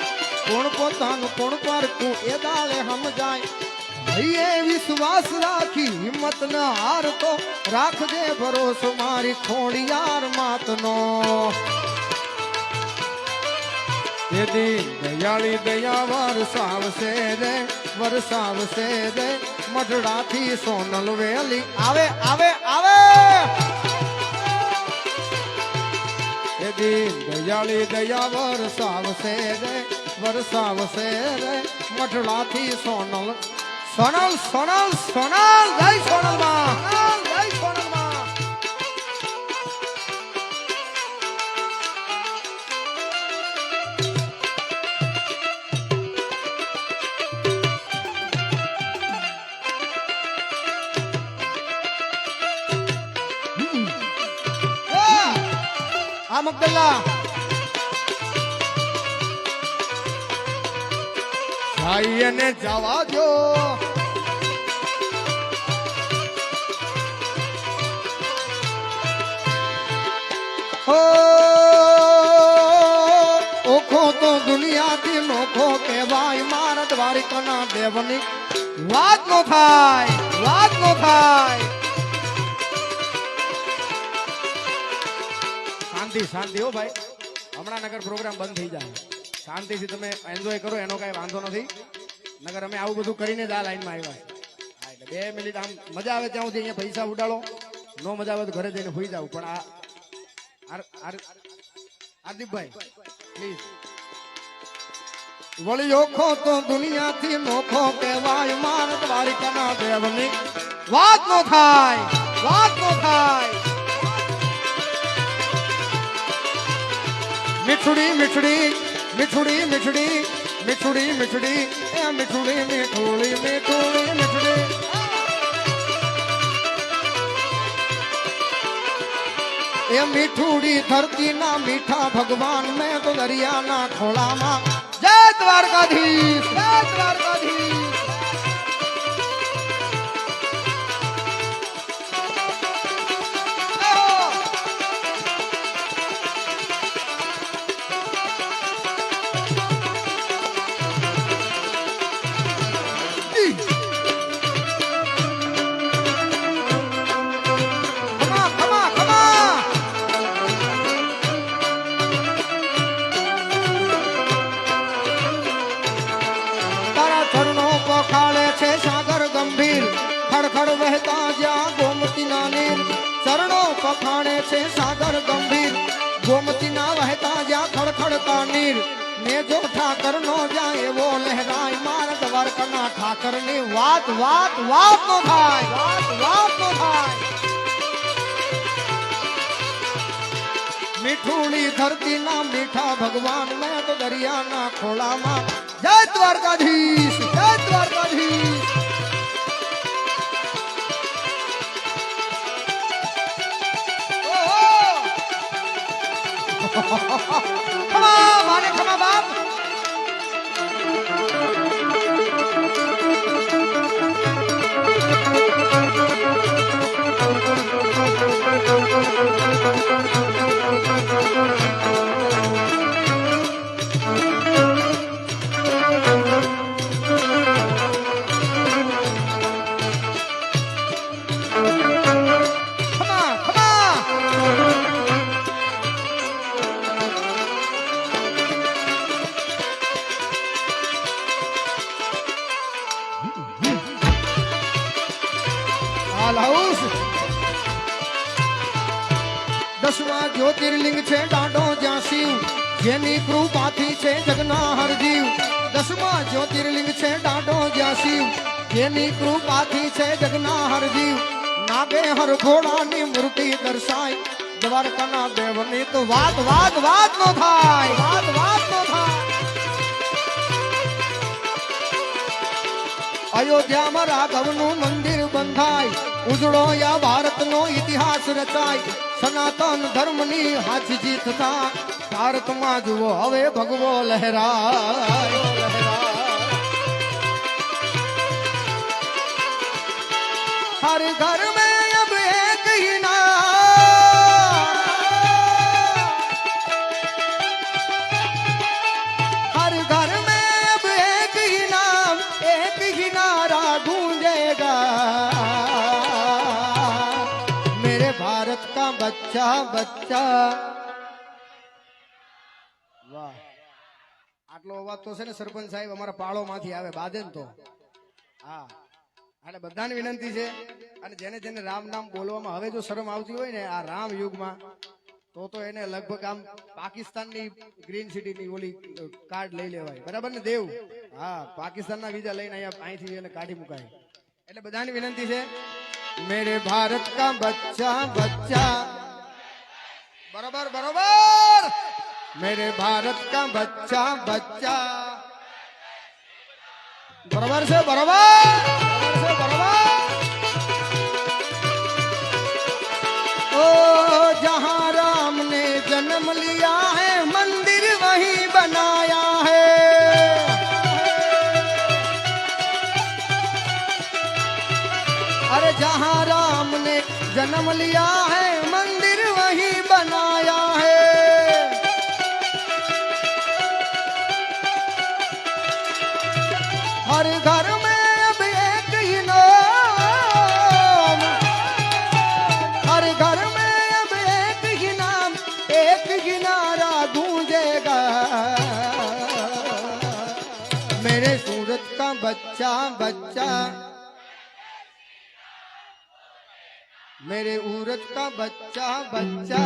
કોણ પોતાનું કોણ પારખું એ દાડે સમજાય. ભાઈએ વિશ્વાસ રાખી હિંમત ન હારતો, રાખજે ભરોસો મારી ખોડિયાર માતનો. તેથી દયાળી દયા વરસાવશે રે મઢડાથી સોનલ વેલી આવે આવે આવે. તેથી દયાળી દયા વરસાવશે રે મઢડાથી સોનલ સોનલ સોનલ સોનલ જય સોનલ માં, જય સોનલ માં. આ મગદલ્લા ભાઈ ને જવા દો. ઓખો તો દુનિયાથી નોખો કહેવાય, મારા દ્વારિકાના દેવની વાત નો થાય, વાત નો થાય. શાંતિ હો ભાઈ, હમણાં નગર પ્રોગ્રામ બંધ થઈ જાય. શાંતિથી તમે એન્જોય કરો, એનો કઈ વાંધો નથી. નગર અમે આવું બધું કરીને જ આ લાઈનમાં આવ્યા. એટલે 2 મિનિટ આમ મજા આવે ત્યાં સુધી અહીંયા પૈસા ઉડાડો, નો મજા આવે તો ઘરે જઈને સુઈ જાવ. પણ હાર્દિકભાઈ પ્લીઝ. વળી ઓખો તો દુનિયાથી નોખો કહેવાય, મારા દ્વારિકાના દેવની વાત નો થાય, વાત નો થાય. મીઠુડી મીઠડી મીઠુડી મીઠડી મીઠુડી મીઠડી એ મીઠુડી મીઠુડી મીઠુડી મીઠડી. એ મીઠુડી ધરતી ના મીઠા ભગવાન, મેં તો દરિયાના ખોળામાં. જય દ્વારકાધીશ, જય દ્વારકાધીશ. ખડખડ વહેતા જ્યાં ગોમતીના નીર, ચરણો પખાણે છે સાગર ગંભીર. ગોમતીના વહેતા જ્યાં ખડખડતા નીર, ને જો ઠાકર નો જાય એવો લહેરાય, મારા દ્વારકાના ઠાકર ની વાત વાત વાત નો થાય, વાત વાત નો થાય. મીઠુડી ધરતી ના મીઠા ભગવાન મેં તો દરિયાના ખોળામાં જય દ્વારકાધીશ જય દ્વારકાધીશ ખમા માને ખમા બાપ દસમા જ્યોતિર્લિંગ છે દાંડો જ્યાં શિવ જેની કૃપાથી છે જગના હરજીવ દસમા જ્યોતિર્લિંગ છે દાંડો જ્યાં શિવ જેની કૃપાથી છે જગના હરજીવ નાગે હર ઘોડાની મૂર્તિ દર્શાય દ્વારકાના દેવની તો વાત વાત વાત નો થાય વાત વાત નો થાય અયોધ્યામાં રાઘવનું મંદિર બંધાય ઉજળો યા ભારતનો ઇતિહાસ રચાય સનાતન ધર્મની હાથ જીત થા ભારતમાં જુઓ હવે ભગવો લહેરાય હર ઘર મેં અબ એક ही नाम हर घर में अब एक ही नाम एक ही नारा गूंजेगा मेरे भारत का बच्चा बच्चा વાહ આટલો અવાજ તો છે ને સરપંચ સાહેબ અમારા પાળો માંથી આવે બાદે ને તો હા એટલે બધાને વિનંતી છે અને જેને જેને રામ નામ બોલવામાં હવે જો શરમ આવતી હોય ને આ રામ યુગમાં તો એને લગભગ આમ પાકિસ્તાનની ગ્રીન સિટીની ઓલી કાર્ડ લઈ લેવાય બરાબર ને દેવ હા પાકિસ્તાનના વિઝા લઈને અહીંથી એને કાઢી મુકાય એટલે બધાની વિનંતી છે મેરે ભારત કા બચ્ચા બચ્ચા બરોબર બરોબર मेरे भारत का बच्चा बच्चा बराबर से बराबर ओ जहाँ राम ने जन्म लिया है मंदिर वहीं बनाया है अरे जहाँ राम ने जन्म लिया है मंदिर वहीं बनाया है हर घर में अब एक ही नाम हर घर में अब एक ही नाम एक ही नारा गूंजेगा मेरे सूरत का बच्चा बच्चा मेरे उरत का बच्चा बच्चा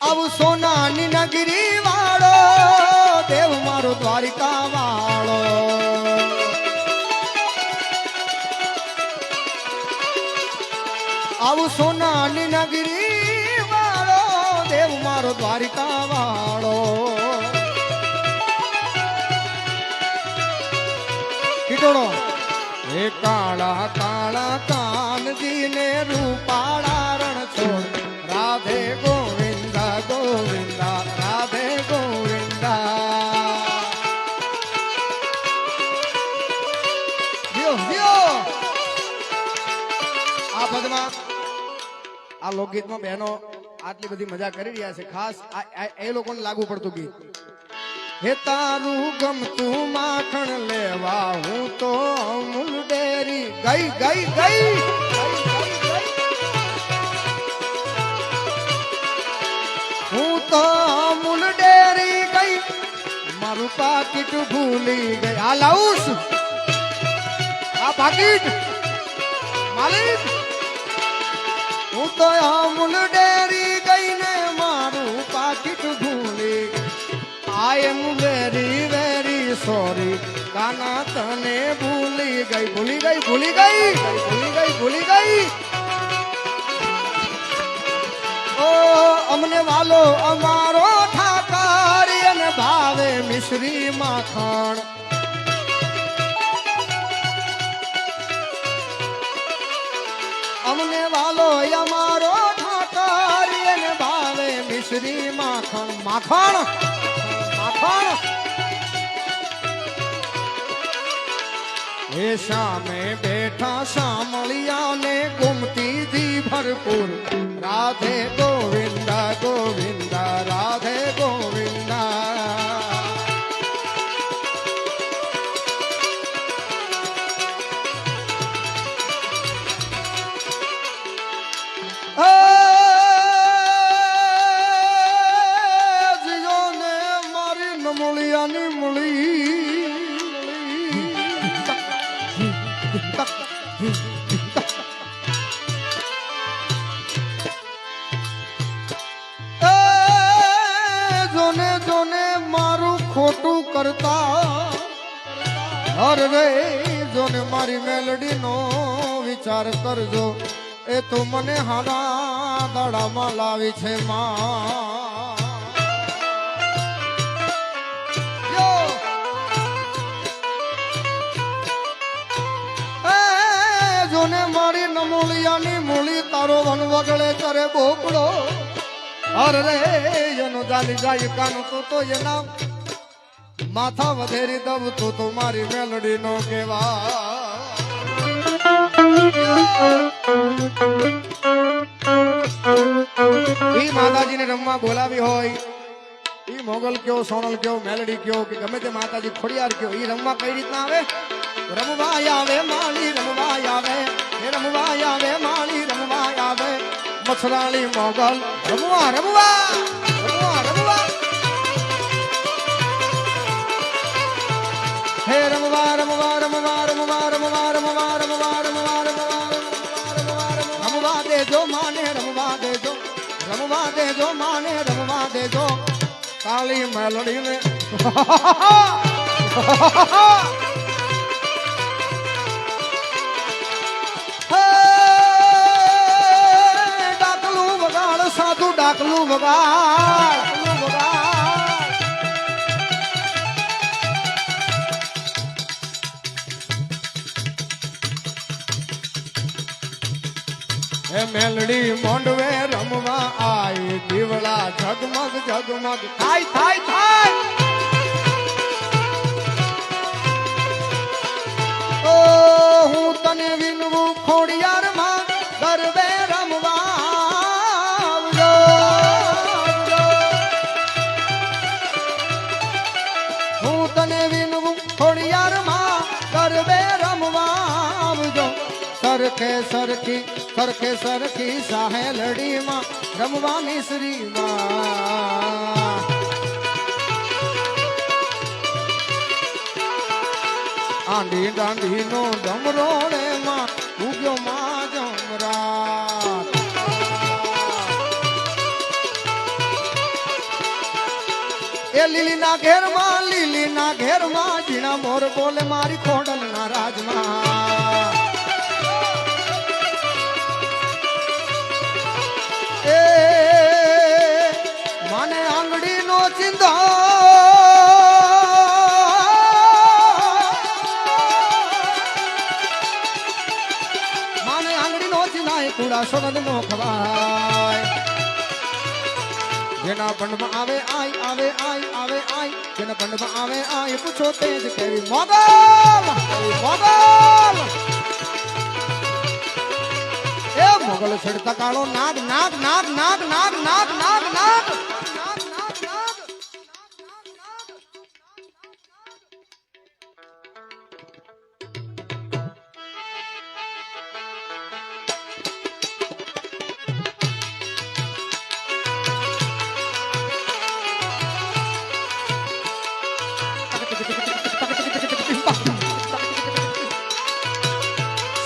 अब सोनानी नगरी वालो देव मारो द्वारिका वालो अब सोनानी नगरी वालो देव मारो द्वारिका वालो किटोड़ो हे काला काला कान जी ने रूपाड़ा रण छोड़ राधे गोविंदा गोविंदा राधे गोविंदा આ પદમાં આ લોકગીતમાં બહેનો આટલી બધી મજા કરી રહ્યા છે ખાસ એ લોકોને લાગુ પડતું ગીત હે તારું ગમતું માખણ લેવા હું તો અમૂલ ડેરી ગઈ ગઈ ગઈ હું તો અમૂલ ડેરી ગઈ મારું પાકીટ ભૂલી ગઈ આ લાઉસ આ પાકીટ માલિક હું તો અમૂલ ડેરી ગઈ ને મારું પાકીટ ભૂલી આઈ એમ વેરી વેરી સોરી કાના તને ભૂલી ગઈ ભૂલી ગઈ ભૂલી ગઈ ભૂલી ગઈ ભૂલી ગઈ અમને વાલો અમારો ઠાકર અને ભાવે મિશ્રી માખણ અમને વાલો અમારો ઠાકર અને ભાવે મિશ્રી માખણ માખણ માખણ એ સામે બેઠા સામળિયા ને ગુમતી ધી ભરપૂર રાધે ગોવિંદા ગોવિંદા રાધે ગોવિંદા જીઓ ને મારી નમોલિયાની મૂળી જોને જોને મારું ખોટું કરતા હર રે જોને મારી મેલડી નો વિચાર કરજો એ તો મને હારા દાડામાં લાવી છે માં જોને મારી નમોલિયાની મૂળી તારો વન વગળે કરે બોકડો અરે રે એનો જાલી જાય કાનું તો એના માથા વધેરી દબ તો મારી મેલડી નો કેવા ઈ માતાજીને રમવા બોલાવી હોય ઈ મોગલ કયો સોનલ કયો મેલડી કયો કે ગમે તે માતાજી ખોડિયાર કયો ઈ રમવા કઈ રીતના આવે રમવા આવે માળી રમવા આવે હે રમવા આવે માળી રમવા આવે મછરાળી મોગલ રમવા રમવા રમવા રમવા હે રમવા રમવા રમવા રમવા રમવા રમવા રમવા રમવા રમવા દેજો માને રમવા દેજો રમવા દેજો માને રમવા દેજો કાળી મેલડીને ડાકલું વગાડ સાધુ ડાકલું વગાડ હે મેલડી મોંડવે રમવા આઈ દીવડા ઝગમગ ઝગમગ થાય થાય થાય ઓ હું તને વિનવું ખોડિયાર માં ગરબે રમવા આવજો હું તને વિનવું ખોડિયાર માં ગરબે રમવા આવજો સરખે સરખી સરખે સરખી સાહેલડી માં રમવાની શ્રી માં આંડી દાંડી નો ડમરોડે માં ઉગ્યો માં જમરા એ લીલી ના ઘેર માં જીણા મોર બોલે મારી ખોડલ ના રાજમાં માને આંગળી નો ચિંધા માને આંગળી નો ચિંધાય કુડા સોગંદ નો ખવાય જેના પંડમાં આવે આય આવે આય આવે આય જેના પંડમાં આવે આય પૂછો તેજ કેવી મોગલ મોગલ મોગલ છડતા કાળો નાગ નાગ નાગ નાગ નાગ નાગ નાગ નાગ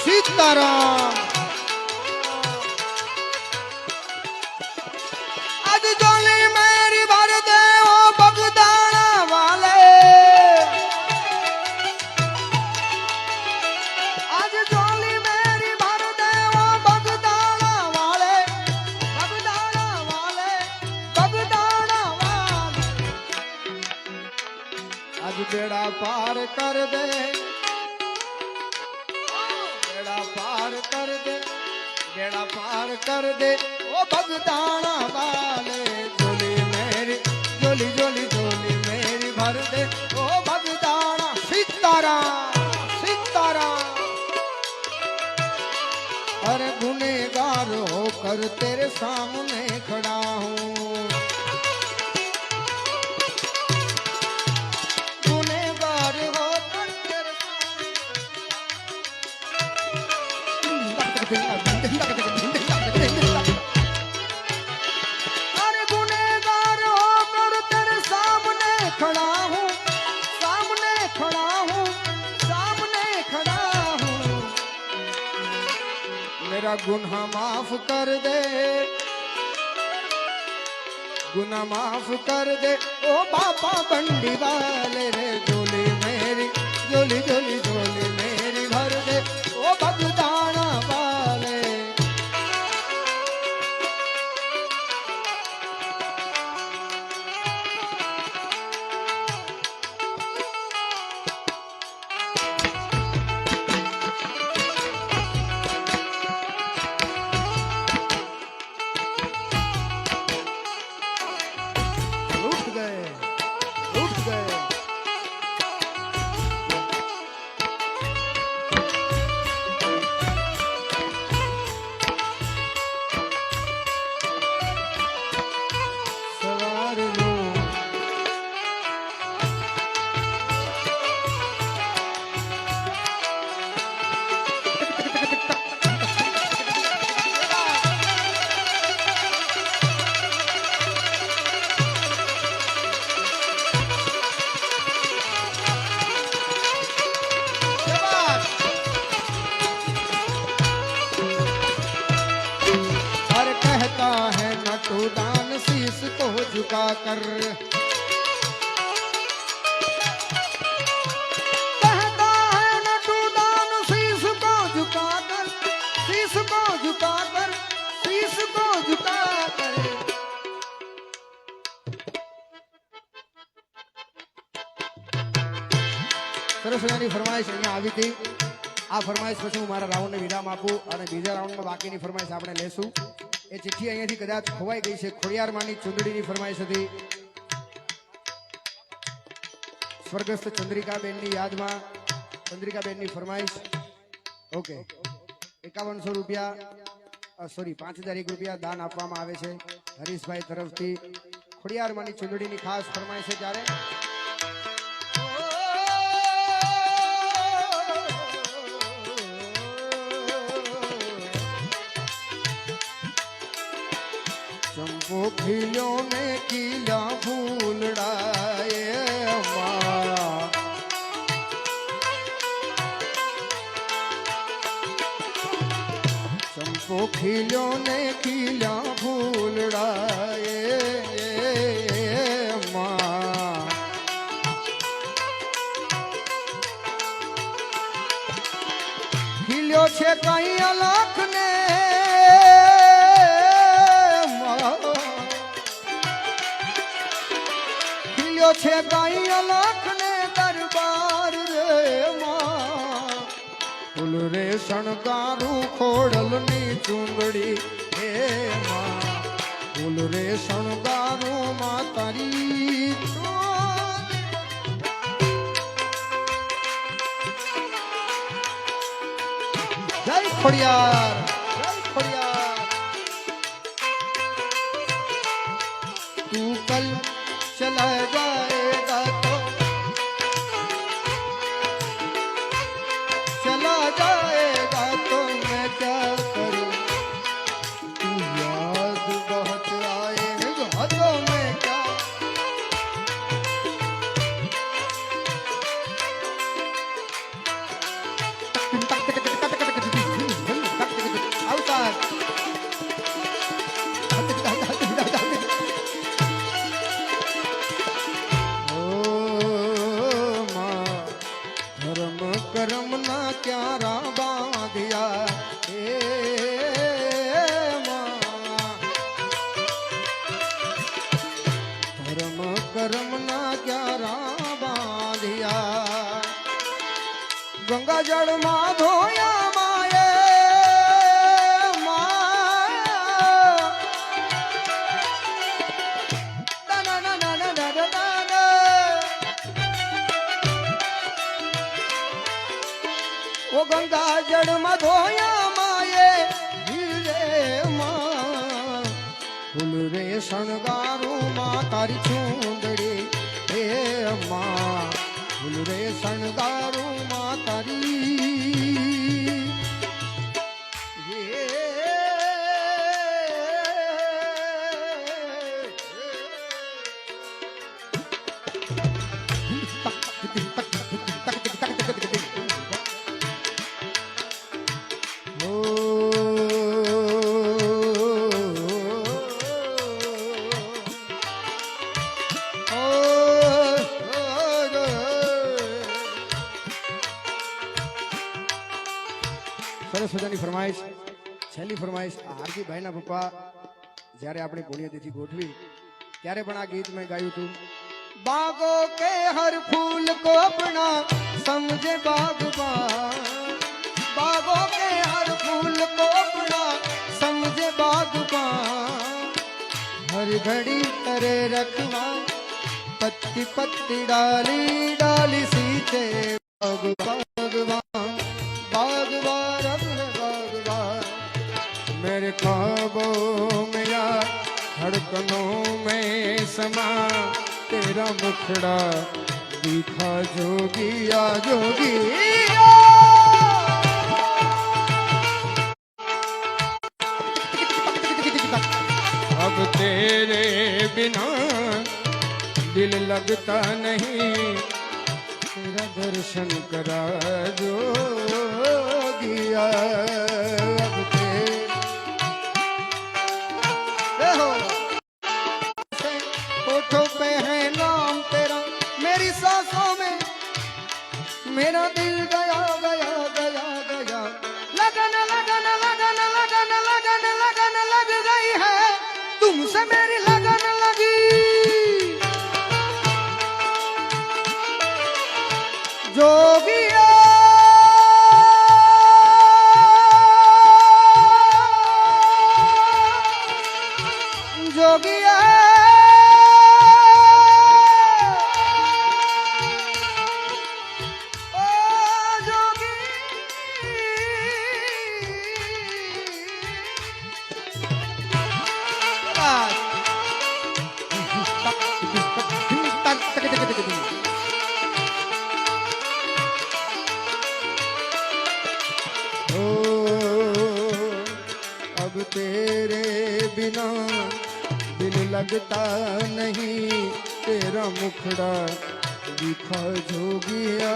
સીતારામ बेड़ा पार कर दे, बेड़ा पार कर दे, बेड़ा पार कर दे ओ भगदाना वाले। झोली मेरी झोली झोली झोली मेरी भर दे ओ भगदाना। सीताराम सीताराम। अरे गुनेगार होकर तेरे सामने खड़ा हूँ, गुनेगार होकर तेरे अरे गुनेगार होकर तेरे सामने खड़ा हूँ, सामने खड़ा हूँ, सामने खड़ा हूँ। मेरा गुनाह माफ कर दे, गुनाह माफ कर दे ओ बाबा बंडी वाले रे। झोली मेरी झोली झोली झोली मेरी भर दे ओ भगदाना वाले। उठ गए उठ गए। सवार लो हर कहता है नटू दान शीश को झुका कर, कहता है नटू दान शीश को झुका कर, शीश को झुका कर, शीश को झुका कर। સરસ મજાની ફરમાઈશ અહીંયા આવી હતી। આ ફરમાઈશ પછી હું મારા રાઉન્ડને વિરામ આપું અને બીજા રાઉન્ડમાં બાકીની ફરમાઈશ આપણે લેશું। એ ચિઠ્ઠી અહીંયાથી કદાચ ખોવાઈ ગઈ છે। ખોડિયારમાંની ચૂંદડીની ફરમાઈશ હતી, સ્વર્ગસ્થ ચંદ્રિકાબેનની યાદમાં ચંદ્રિકાબેનની ફરમાઈશ। ઓકે, 5100 રૂપિયા સોરી 5001 રૂપિયા દાન આપવામાં આવે છે હરીશભાઈ તરફથી। ખોડિયારમાંની ચૂંદડીની ખાસ ફરમાઈશ છે ત્યારે चंपो खिलो ने किला फूलड़ाए माँ, चंपो खिलो ने किला फूलड़ाए माँ। खिलो छे कई अलख ने છે ગાઈ અલખ ને દરબાર રે માં। ફૂલ રે શણગારું ખોડલ ની ચૂંદડી હે માં, ફૂલ રે શણગારું માં તારી જય ખોડિયાર જય ખોડિયાર। તું કલ चला जाएगा तो चला जाएगा तो मैं क्या करूं, तू याद बहुत आएगा तो मैं क्या। अवतार ગંગા જળમાં ધોયા માએ ઓ ગંગા જળમાં ધોયા માએ માં ફૂલ રે શણગારું માં તારી ચૂંદડી હે અમ્મા ફૂલ રે શણગારું માં તારી સરસ મજાની ફરમાઈશ છેલ્લી ફરમાઈશ હાર્દિક ભાઈના પપ્પા જ્યારે આપણી પુણ્યતિથિ ગોઠવી ત્યારે પણ આ ગીત મેં ગાયું હતું બાગો કે હર ફૂલ કો અપના સમજે બાગબાન બાગો કે હર ફૂલ કો અપના સમજે બાગબાન हर घड़ी करे रखवा पत्ती पत्ती डाली डाली सींचे बागवान बागवान अपने बागवान मेरे ख्वाबों में या धड़कनों में समा तेरा मुखड़ा दिखा जोगिया जोगिया अब तेरे बिना दिल लगता नहीं तेरा दर्शन करा जोगिया अब तेरे हो होठों पे है नाम तेरा मेरी सांसों में मेरा दिल गया गया गया गया लगन लगन लगन लगन लगन लगन लग गई है तुमसे मेरी लगन लगी जोगिया जोगिया ओ जोगी अब तेरे बिना दिल लगता नहीं तेरा मुखड़ा दिखा जोगिया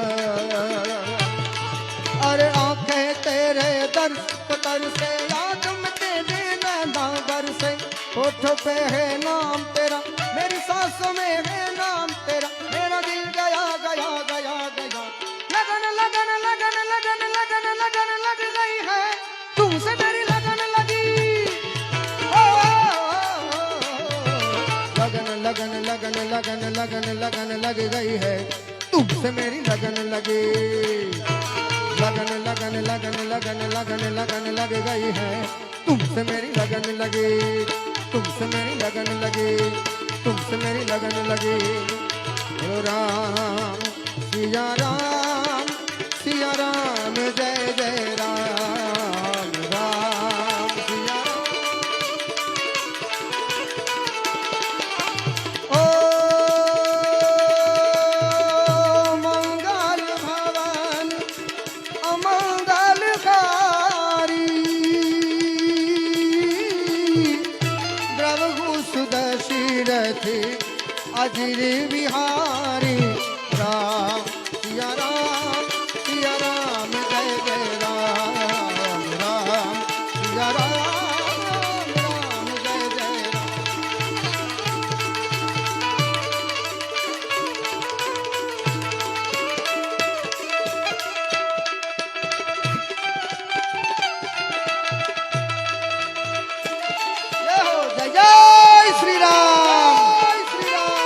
अरे आंखें तेरे दर्श पतर से याद में तेरे नैना बरसे होठों पे है नाम तेरा मेरी सांसों में है नाम तेरा मेरा दिल गया गया गया गया लगन लगन लगन लगन लगन लगन लग गई है तुमसे मेरी लगन लगी लगन लगन लगन लगन लगन लगन लग गई है तुमसे मेरी लगन लगी लगन लगन लगन लगन लगन लगन लग गई है तुमसे मेरी लगन लगी तुमसे मेरी लगन लगी तुमसे मेरी लगन लगी ओ राम सिया राम जय जय राम राम सिया ओ मंगल भवन अमंगलकारी द्रवहु सुदशीरथि अजिर बिहारी राम सिया राम जय जय राम राम सिया राम जय जय राम जय हो जय जय श्री राम जय श्री राम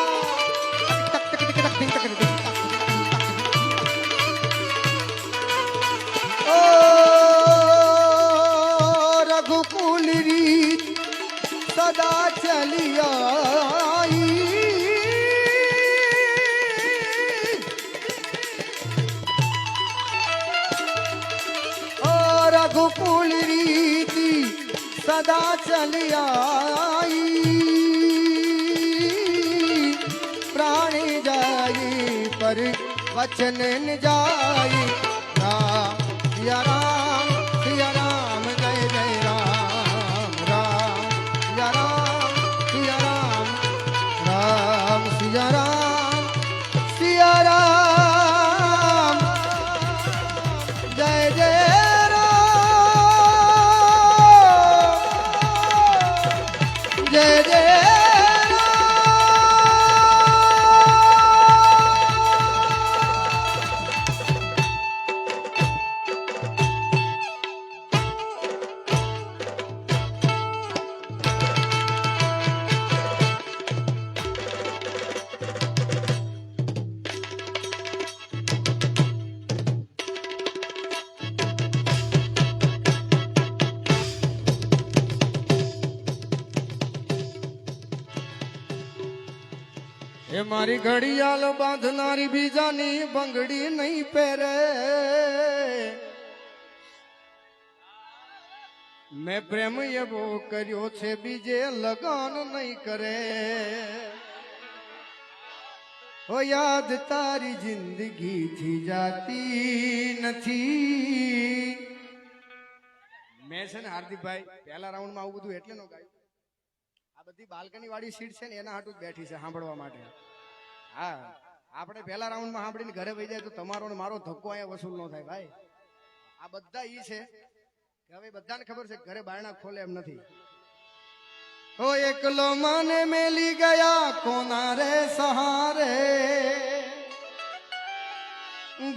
सदा चली आई प्राणी जाई पर वचन न जाई राम सिया राम जय जय राम राम सिया राम राम सिया राम जय जय जय जय એ મારી ઘડિયાળ બાંધનારી બીજાની બંગડી નહીં પહેરે મેં પ્રેમ એવો કર્યો છે બીજે લગન નહીં કરે હો યાદ તારી જિંદગી થી જાતી નથી મેં છે ને હાર્દિકભાઈ પહેલા રાઉન્ડમાં આવું બધું એટલે નો ગાયું આ બધી બાલ્કની વાળી સીટ છે ને એના હાટું જ બેઠી છે સાંભળવા માટે હા આપણે પહેલા રાઉન્ડમાં સાંભળીને ઘરે વહી જાય તો તમારો ને મારો ધક્કો અહીંયા વસૂલ ન થાય ભાઈ આ બધા ઈ છે કે હવે બધાને ખબર છે ઘરે બારણા ખોલે એમ નથી ઓ એકલો મને મેલી ગયા કોના રે સહારે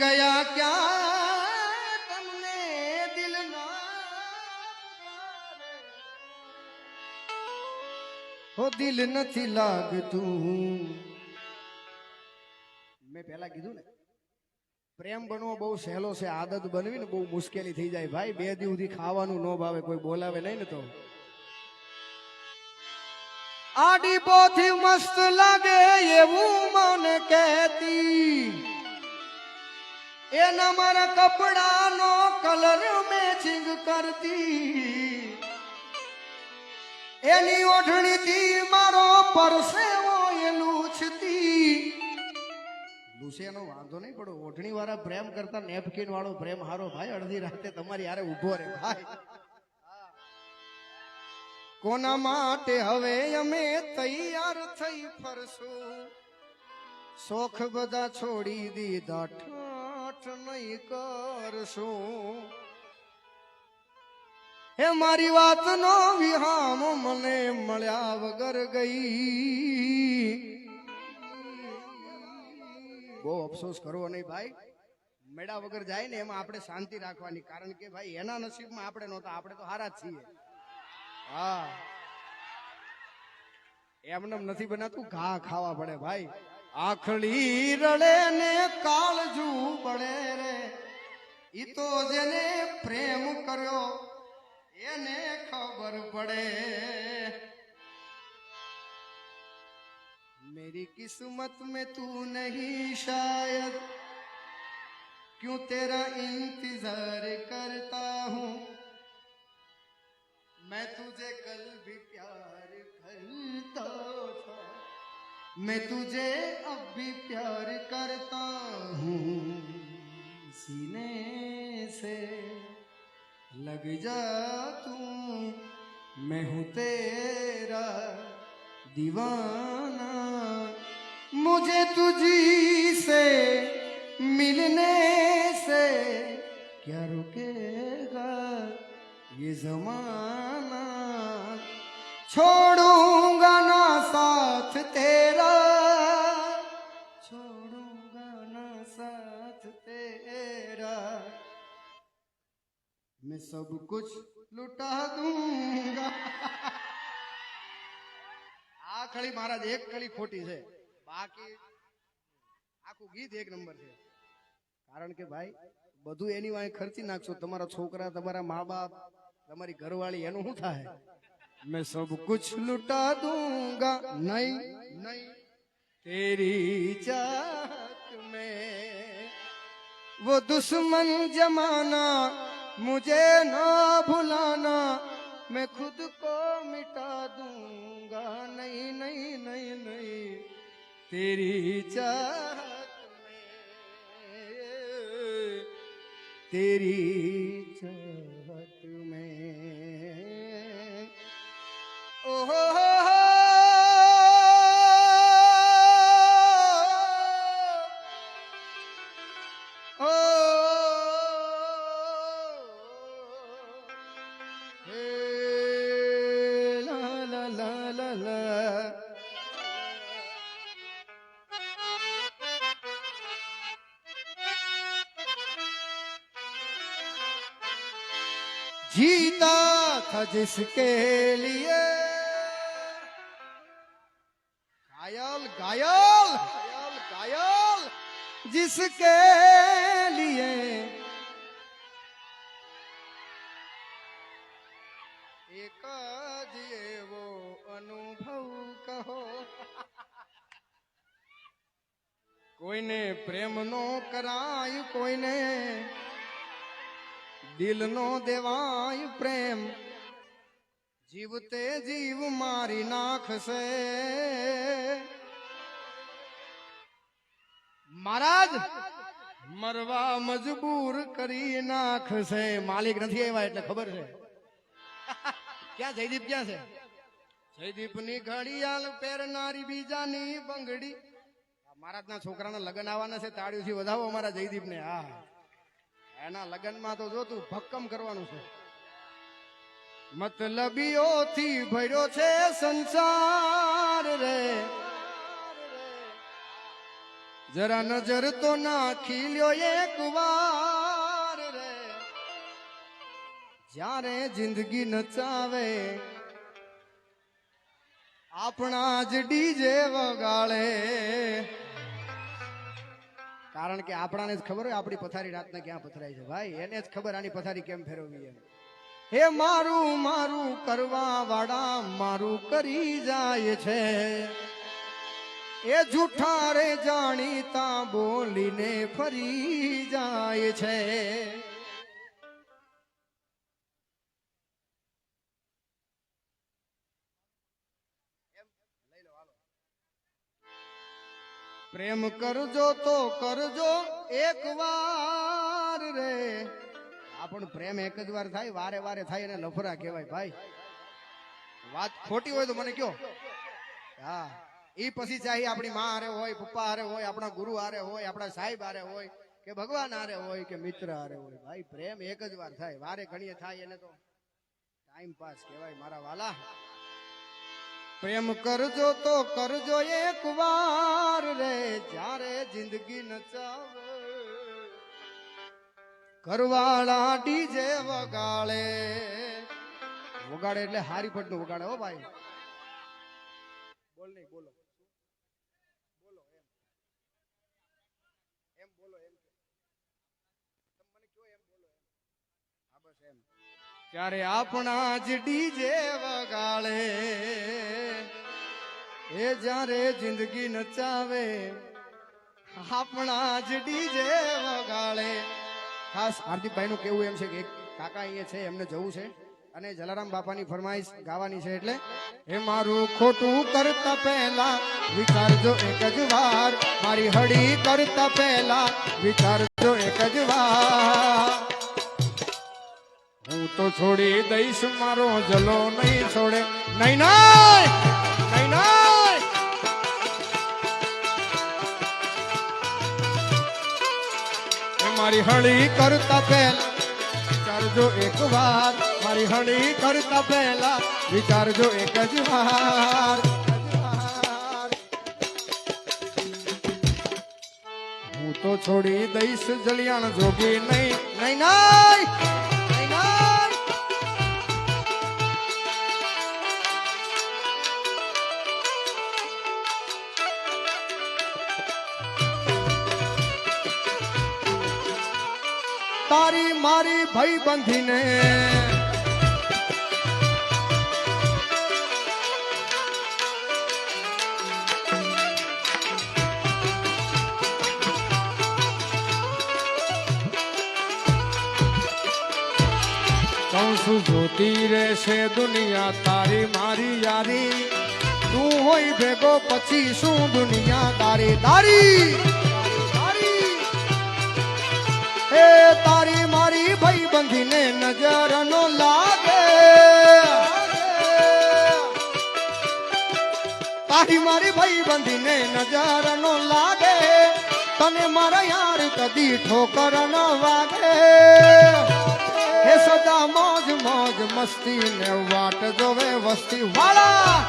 ગયા ક્યાં તમને દિલ હો દિલ નથી લાગતું મેં પહેલા કીધું ને પ્રેમ બનવો બહુ સહેલો છે આદત બનવી ને બહુ મુશ્કેલી થઈ જાય ભાઈ 2 દિવસ સુધી ખાવાનું ન ભાવે કોઈ બોલાવે નહીં ને તો આડી પોથી મસ્ત લાગે એવું મને કહેતી એના મારા કપડાનો કલર મેચિંગ કરતી એની ઓઢણીથી મારો પરસેવો એ લૂછતી લૂસેનો વાંધો નહીં પડો ઓઢણી વાળા પ્રેમ કરતા નેપકિન વાળો પ્રેમ હારો ભાઈ અડધી રાતે તમારી હારે ઉભો રે ભાઈ કોના માટે હવે અમે તૈયાર થઈ ફરશું શોખ બધા છોડી દીધા ઠાઠ નહીં કરશું હે મારી વાતનો વિહામ મને મળ્યા વગર ગઈ બહુ અફસોસ કરવો નહીં ભાઈ મેળા વગર જાય ને એમાં આપણે શાંતિ રાખવાની કારણ કે ભાઈ એના નસીબમાં આપણે નહોતા આપણે તો હારા જ છીએ હા એમને નથી બનાતું ઘા ખાવા પડે ભાઈ આખડી રડે ને કાળજુ પડે રે ઈ તો જેને પ્રેમ કર્યો એને ખબર પડે मेरी किस्मत में तू नहीं शायद क्यों तेरा इंतजार करता हूँ मैं तुझे कल भी प्यार करता था मैं तुझे अब भी प्यार करता हूँ सीने से लग जा तू मैं हूँ तेरा दीवाना मुझे तुझी से मिलने से क्या रुकेगा ये जमाना छोड़ूंगा ना साथ तेरा छोड़ूंगा ना साथ तेरा मैं सब कुछ लुटा दूंगा આ કળી મહારાજ એક કળી ખોટી છે બાકી આખું ગીત એક નંબર છે કારણ કે ભાઈ બધું એની વાંહે ખર્ચી નાખશો તમારા છોકરા તમારા મા બાપ તમારી ઘરવાળી એનું શું થાય मैं सब कुछ लुटा दूंगा नहीं नहीं तेरी चाहत में वो दुश्मन जमाना मुझे ना भुलाना मैं खुद को मिटा दूंगा नहीं नहीं नहीं नहीं तेरी चाहत में तेरी चाहत में ओहो जीता था जिसके लिए घायल घायल घायल घायल जिसके लिए एक जिए वो अनुभव कहो कोઈને પ્રેમ નો કરાય કોઈને દિલ નો દેવાય પ્રેમ જીવતે જીવ મારી નાખશે મહારાજ મરવા મજબૂર કરી નાખશે માલિક નથી આવ્યા એટલે ખબર છે ક્યાં જયદીપ ક્યાં છે જયદીપ ની ઘડિયાળ પહેરનારી બીજાની બંગડી મહારાજના છોકરાના લગ્ન આવવાના છે તાળીઓથી વધાવો અમારા જયદીપ ને હા એના લગ્નમાં તો જો તું ભક્કમ કરવાનું છે મતલબીઓથી ભર્યો છે સંસાર રે જરા નજર તો નાખી લ્યો એક વાર રે જ્યારે જિંદગી નચાવે આપણા જ ડીજે વગાડે કારણ કે આપણાને જ ખબર હોય આપણી પથારી રાતને ક્યાં પથરાય છે ભાઈ એને જ ખબર આની પથારી કેમ ફેરવવી એમ હે મારું મારું કરવા વાળા મારું કરી જાય છે એ જૂઠા રે જાણીતા બોલીને ફરી જાય છે પ્રેમ કરજો તો કરજો એક વાર રે આપણ પ્રેમ એક જ વાર થાય વારે વારે થાય એને લફરા કહેવાય ભાઈ વાત ખોટી હોય તો મને કયો હા ઈ પછી ચાહી આપણી માં હારે હોય પપ્પા હારે હોય આપણા ગુરુ હારે હોય આપણા સાહેબ હારે હોય કે ભગવાન હારે હોય કે મિત્ર હારે હોય ભાઈ પ્રેમ એક જ વાર થાય વારે ઘણીએ થાય એને તો ટાઈમ પાસ કહેવાય મારા વાલા પ્રેમ કરજો તો કરજો એક વાર રે જ્યારે જિંદગી નચાવે ઘરવાળા ડીજે વગાડે વગાડે એટલે હારી પટનું વગાડે હો ભાઈ બોલ નહીં બોલો બોલો એમ બોલો એમ તમે મને કયો એમ બોલો એમ હા બસ એમ ત્યારે આપણા જ ડીજે વગાડે એ જ્યારે જિંદગી નચાવે આપણા જ ડીજે વગાડે ખાસ હાર્દિકભાઈ નું કેવું એમ છે કે એક કાકા અહીંયા છે એમને જવું છે અને જલારામ બાપાની ફરમાઈશ ગાવાની છે એટલે એ મારું ખોટું કરતા પહેલા વિચારજો એક જ વાર મારી હળી કરતા પહેલા વિચારજો એક જ વાર હું તો છોડી દઈશ મારો જલો નહીં છોડે નહીં નહીં નહીં નહીં મારી હળી કરતા પહેલા વિચારજો એક વાર મારી હળી કરતા પહેલા વિચારજો એક જ વાર હું તો છોડી દઈશ જલિયાણ જોગી નહીં નહીં નહીં તારી મારી ભાઈ બંધીને શું જોતી રહેશે દુનિયા તારી મારી યારી તું હોય ભેગો પછી શું દુનિયા તારી તારી એ તારી મારી ભાઈ બંધીને નજર નો લાગે તારી મારી ભાઈ બંધીને નજર નો લાગે તને મારા યાર કદી ઠોકર ન વાગે હે સદા મોજ મોજ મસ્તી ને વાટ જોવે વસ્તી વાળા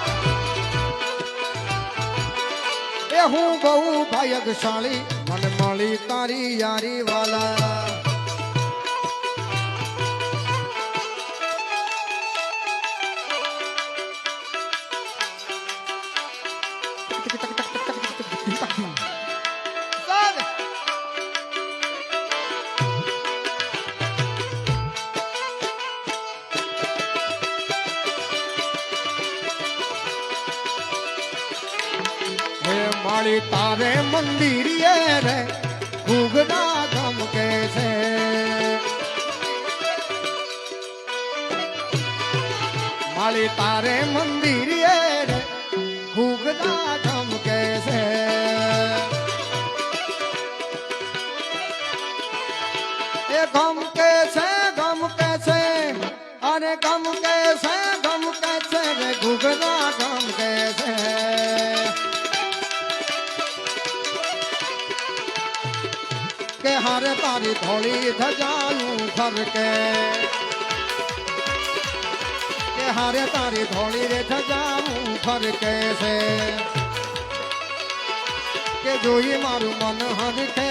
એ હું બહુ ભાગ્યશાળી મને મળી તારી યારી વાલા માળી તારે મંદિર રે ઘૂઘડા ધમકે છે માળી તારે મંદિર રે ઘૂઘડા ધમકે છે એ ગમકે છે અરે ગમકે છે રે ઘૂઘડા ધમકે છે કે હારે તારી ધોળી ધજાયું ફરકે કે હારે તારી ધોળી રે ધજાયું ફરકે છે કે જોઈ મારું મન હરખે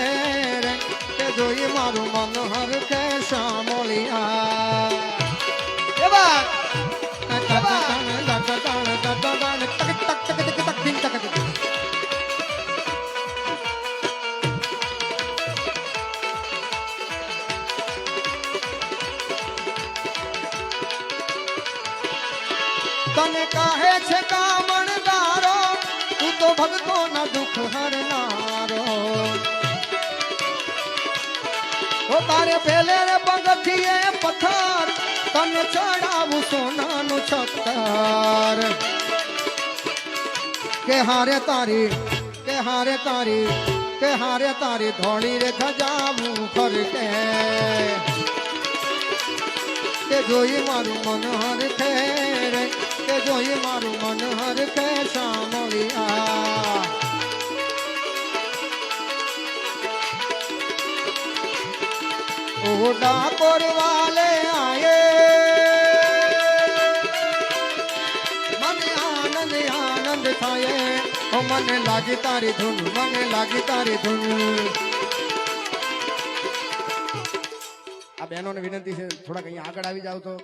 રે કે જોઈ મારું મન હરખે શામળિયા એ બા તને કહે છે કામણદારો તું તો ભક્તો ના દુઃખ હરનારો ઓ તારે પેલે રે પગથિયે પથ્થર તને ચડાવું સોનાનું છત્તર કે હારે તારી ધોળી રે ધજાવું ફરકે કે જોઈ મારું મન હરખે રે કે જોઈ મારું મન હરખે શામળિયા ઓ ડાકોર વાલે આયે મને આનંદ થાય ઓ મને લાગી તારી ધૂન આ બહેનોને વિનંતી છે થોડાક અહીંયા આગળ આવી જાવ તો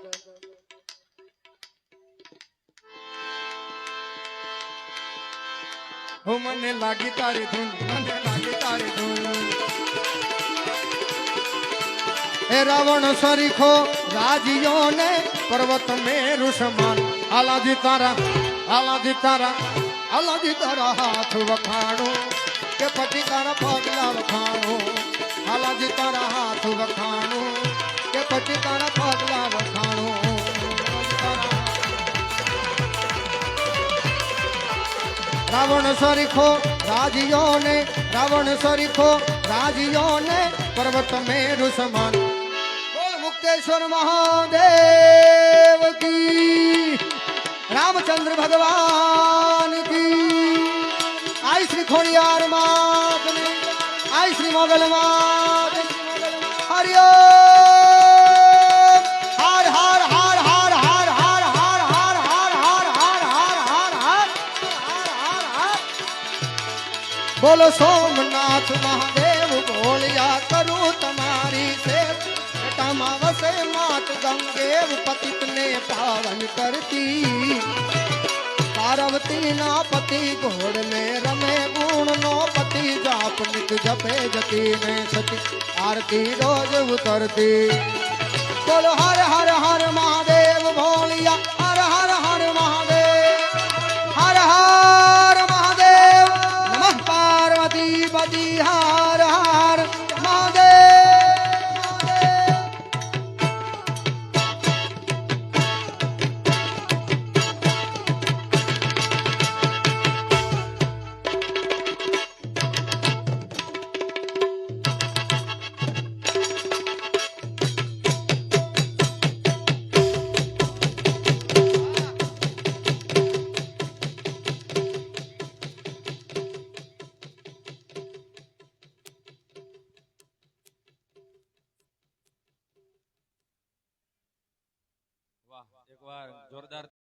હો મને લાગી તારી ધૂન હે રાવણ સરીખો રાજીયો ને પર્વત મેરુ સમાન આલાજી તારા હાથ વખાણો કે પટી તારા પગલા વખાણો હાલાજી તારા હાથ વખાણો કે પટી તારા પગલા વખાણો રાવણ સરીખો રાજીયો ને પર્વત મેરુ સમાન બોલ મુક્તેશ્વર મહાદેવ કી રામચંદ્ર ભગવાન કી આઈ શ્રી ખોડિયાર માત આઈ શ્રી મોગલ માત હરિઓમ હર હર હર હર હર હર હર હર હર હર હર હર હર હર બોલો સોમનાથ મહાદેવ બોલિયા કરું તમારી સેવામાં વસે માત ગંગેવ પતિત ને પાવન કરતી પાર્વતી ના પતિ ઘોડ ને રમે ગુણ નો પતિ જાપ નિત જપે જતી ને સતી આરતી રોજ ઉતરતી બોલો હર હર હર મહાદેવ ભોલિયા હર હર હર મહાદેવ હર હર મહાદેવ નમઃ પાર્વતી પતિ હર હર મહાદેવ એકવાર જોરદાર